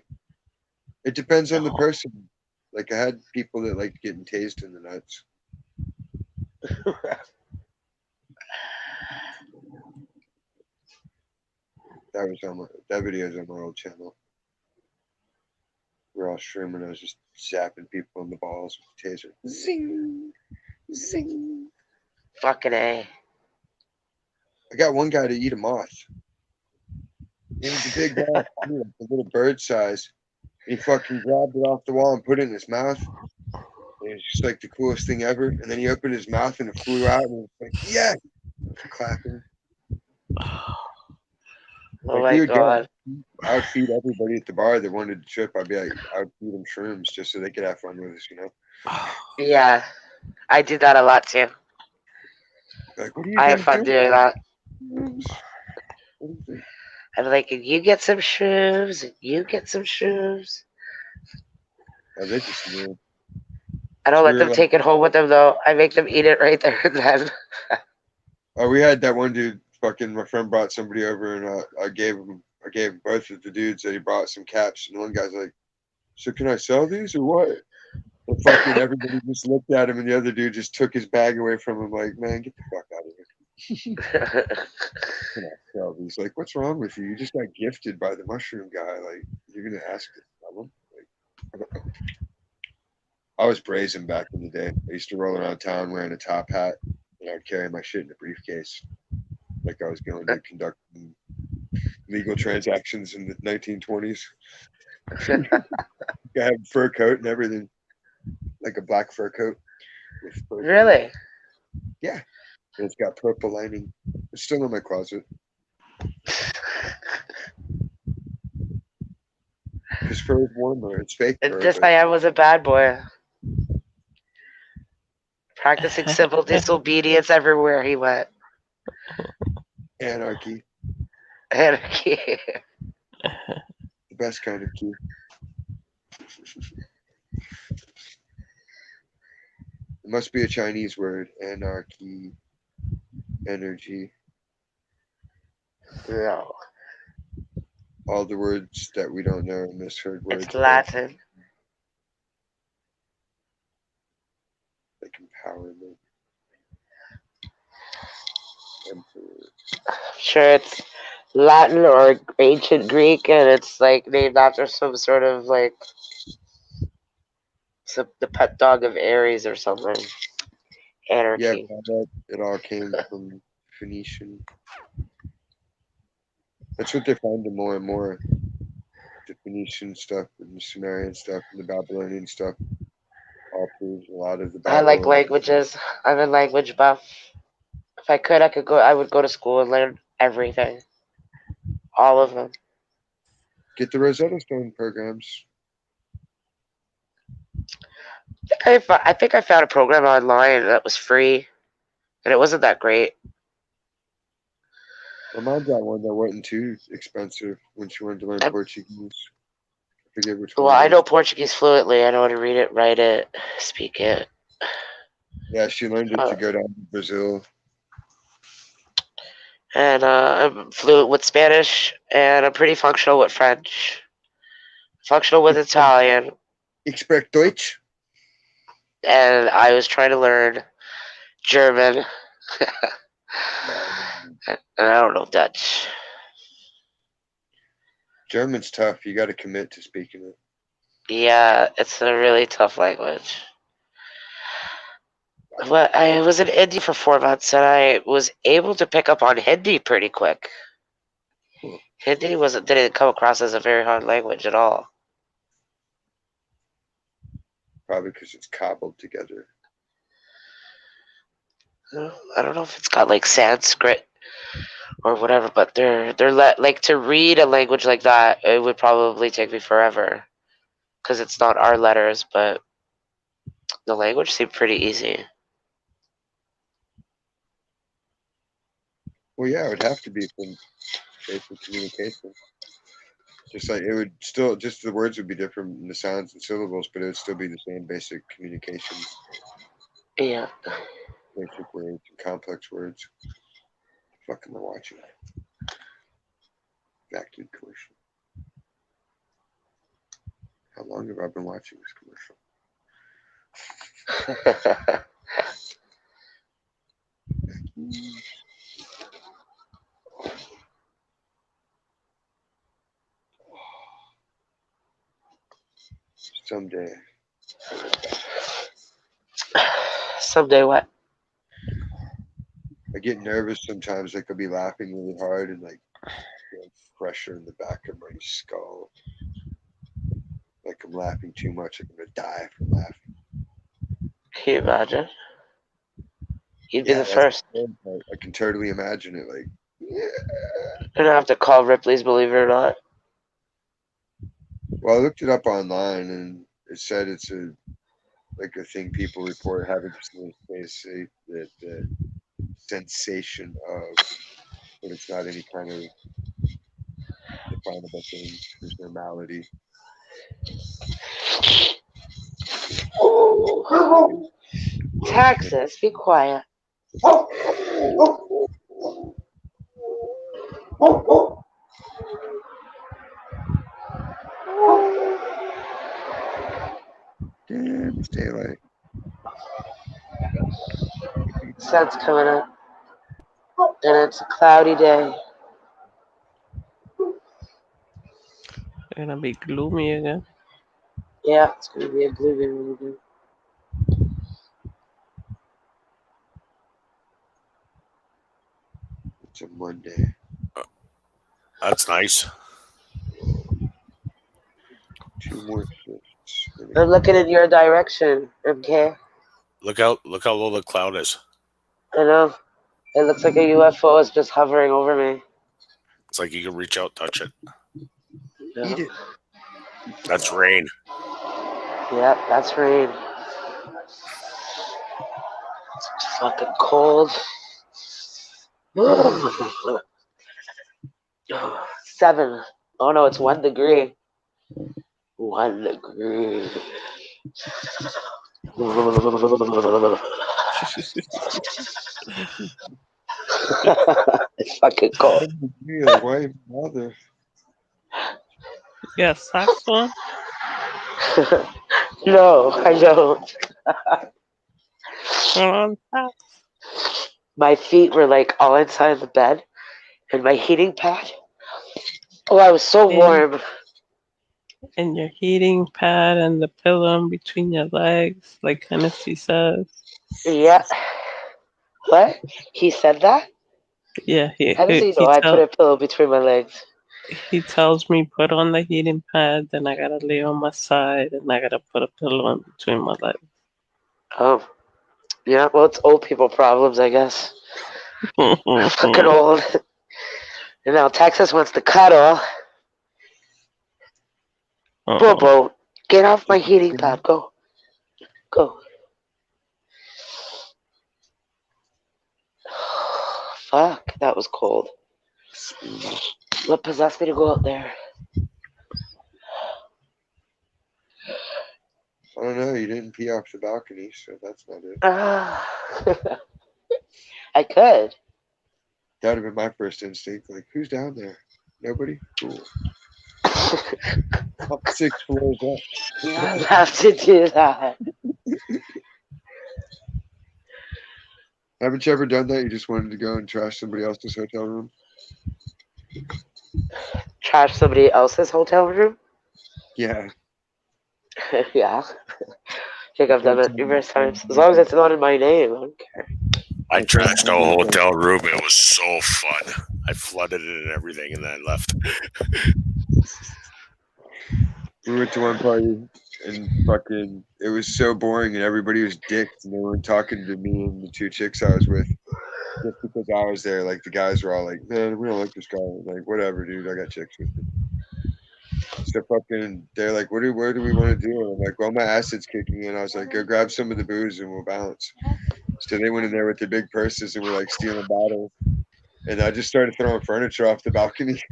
It depends on the person. Like I had people that liked getting tased in the nuts. That video's on my old channel. We're all shrooming. I was just zapping people in the balls with the taser. Zing, zing. Fucking A. I got one guy to eat a moth. It was a big moth, a little bird size. He fucking grabbed it off the wall and put it in his mouth. And it was just like the coolest thing ever. And then he opened his mouth and it flew out and it was like, yeah, clapping. Oh my god. I would feed everybody at the bar that wanted to trip. I'd be like, I would feed them shrooms just so they could have fun with us, you know? Yeah. I do that a lot too. Like, what are you I have fun doing that. Shrooms? What do you think? I'm like, you get some shrooms, and you get some shrooms. Oh, they just knew. I don't let We were them like- take it home with them though. I make them eat it right there and then. Oh, we had that one dude. Fucking, my friend brought somebody over, and I gave both of the dudes that he brought some caps, and one guy's like, "So can I sell these or what?" And fucking everybody just looked at him, and the other dude just took his bag away from him, like, "Man, get the fuck out of here." Can I sell these? Like, what's wrong with you? You just got gifted by the mushroom guy. Like, you're gonna ask to sell them? Like, I was brazen back in the day. I used to roll around town wearing a top hat, and I would carry my shit in a briefcase, like I was going to conduct legal transactions in the 1920s. I had a fur coat and everything. like a black fur coat. With purple. Really? And it's got purple lining. It's still in my closet. Because fur is warmer. It's fake And fur. this But I am was a bad boy. Practicing civil disobedience everywhere he went. anarchy. Anarchy. The best kind of key. It must be a Chinese word. Anarchy. Energy. No. All the words that we don't know, misheard words. It's Latin. Like empowerment. Emperor. I'm sure it's Latin or ancient Greek, and it's like named after some sort of like the pet dog of Ares or something. Yeah, Anarchy. but it all came from Phoenician. That's what they're finding more and more. The Phoenician stuff and the Sumerian stuff and the Babylonian stuff all proves a lot of the I like Babylon. languages. I'm a language buff. If I could, I would go to school and learn everything. All of them. Get the Rosetta Stone programs. I think I found a program online that was free, and it wasn't that great. My mom got one that wasn't too expensive when she wanted to learn Portuguese. I forget which one. Well, I it know was. Portuguese fluently. I know how to read it, write it, speak it. Yeah, she learned it to go down to Brazil. And I'm fluent with Spanish, and I'm pretty functional with French. Functional with Italian, Ich spreche Deutsch. and I was trying to learn German. And I don't know Dutch. German's tough. You got to commit to speaking it. Yeah, it's a really tough language. Well, I was in India for 4 months, and I was able to pick up on Hindi pretty quick. Cool. Hindi didn't come across as a very hard language at all. Probably because it's cobbled together. I don't know if it's got like Sanskrit or whatever, but like to read a language like that, it would probably take me forever because it's not our letters, but the language seemed pretty easy. Well, yeah, it would have to be from basic communication. Just like it would still, just the words would be different in the sounds and syllables, but it would still be the same basic communication. Yeah. Basic words and complex words. What the fuck am I watching? Vacuum commercial. How long have I been watching this commercial? Someday. Someday what? I get nervous sometimes. Like I'll be laughing really hard and like feel pressure in the back of my skull. Like I'm laughing too much. Like I'm gonna die from laughing. Can you imagine? You'd be Yeah, the that's first. the fun part. I can totally imagine it. Like, yeah. You're gonna have to call Ripley's Believe It or Not. Well, I looked it up online and it said it's a thing people report having. They say that the sensation of, but it's not any kind of definable thing. There's normality. Texas, be quiet. Damn, it's daylight. Sun's coming up. And it's a cloudy day. It's gonna be gloomy again. Yeah, it's gonna be a gloomy one again. It's a Monday. That's nice. 2 more shifts. And I'm looking in your direction, MK. Look out! Look how low the cloud is. I know. It looks like a UFO is just hovering over me. It's like you can reach out, touch it. Yeah. Eat it. That's rain. Yep, that's rain. It's fucking cold. 7. Oh no, it's 1 degree. 1 degree. It's fucking cold. Like, why even bother? Yeah, socks on. No, I don't. Put on socks. My feet were like all inside the bed, and my heating pad. Oh, I was so warm. And your heating pad and the pillow in between your legs, like Hennessy says. Yeah. What? He said that? Yeah, How does he know I put a pillow between my legs? he tells me put on the heating pad, then I gotta lay on my side, and I gotta put a pillow in between my legs. Oh. Yeah, well, it's old people problems, I guess. Fucking old. And now Texas wants to cuddle. Bobo, get off my heating pad. Go. Go. Fuck, that was cold. What possessed me to go out there? I don't know. You didn't pee off the balcony, so that's not it. I could. That would have been my first instinct. Like, who's down there? Nobody? Cool. Up 6 floors up. You don't have to do that. Haven't you ever done that? You just wanted to go and trash somebody else's hotel room? Trash somebody else's hotel room? Yeah. Yeah. I think I've done that numerous times. As long as it's not in my name, I don't care. I trashed a hotel room. It was so fun. I flooded it and everything, and then I left. We went to one party and fucking it was so boring and everybody was dicks and they weren't talking to me and the 2 chicks I was with just because I was there. Like the guys were all like, man, we don't like this guy. I'm like, whatever, dude, I got chicks with me. So fucking they're like, where do we want to do? And I'm like, well, my acid's kicking in. I was like, go grab some of the booze and we'll bounce. So they went in there with their big purses and were like stealing bottles. And I just started throwing furniture off the balcony.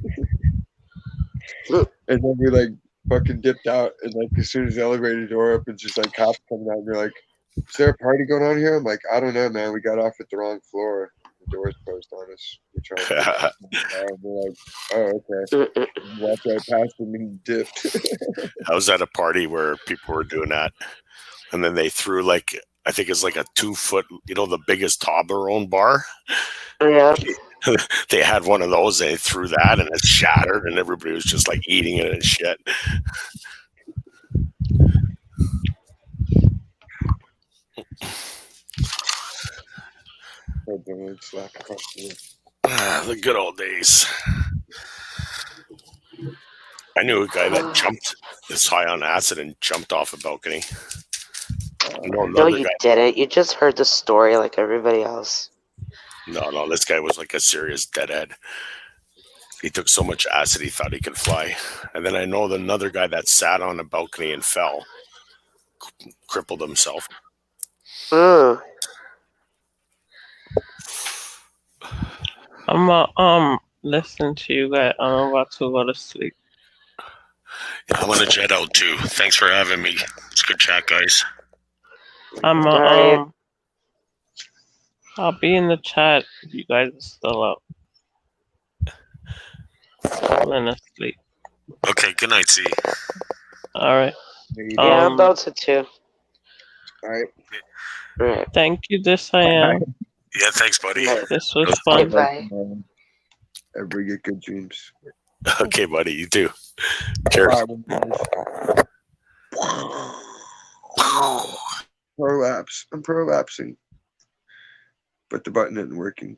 And then we like fucking dipped out, and like as soon as the elevator door opens, just like cops coming out, and they're like, "Is there a party going on here?" I'm like, "I don't know, man. We got off at the wrong floor. The door's closed on us. We're trying to." And we're like, "Oh, okay." Walked right past them and dipped. I was at a party where people were doing that, and then they threw like I think it's like a 2-foot, the biggest Toblerone bar. Yeah. They had one of those. They threw that, and it shattered, and everybody was just like eating it and shit. The good old days. I knew a guy that jumped this high on acid and jumped off a balcony. No, you didn't. You just heard the story like everybody else. No, this guy was like a serious deadhead. He took so much acid he thought he could fly. And then I know another guy that sat on a balcony and fell, crippled himself. I'm listening to you guys. I'm about to go to sleep. Yeah, I want to jet out too. Thanks for having me. It's good chat, guys. I'll be in the chat if you guys are still up. I'm gonna sleep. Okay, good night, C. Alright. Yeah, I'm about to too. Alright. Right. Thank you, this I am. Yeah, thanks, buddy. This was fun. Bye. Everybody get good dreams. Okay, buddy, you too. Cheers. Prolapse. I'm prolapsing. But the button isn't working.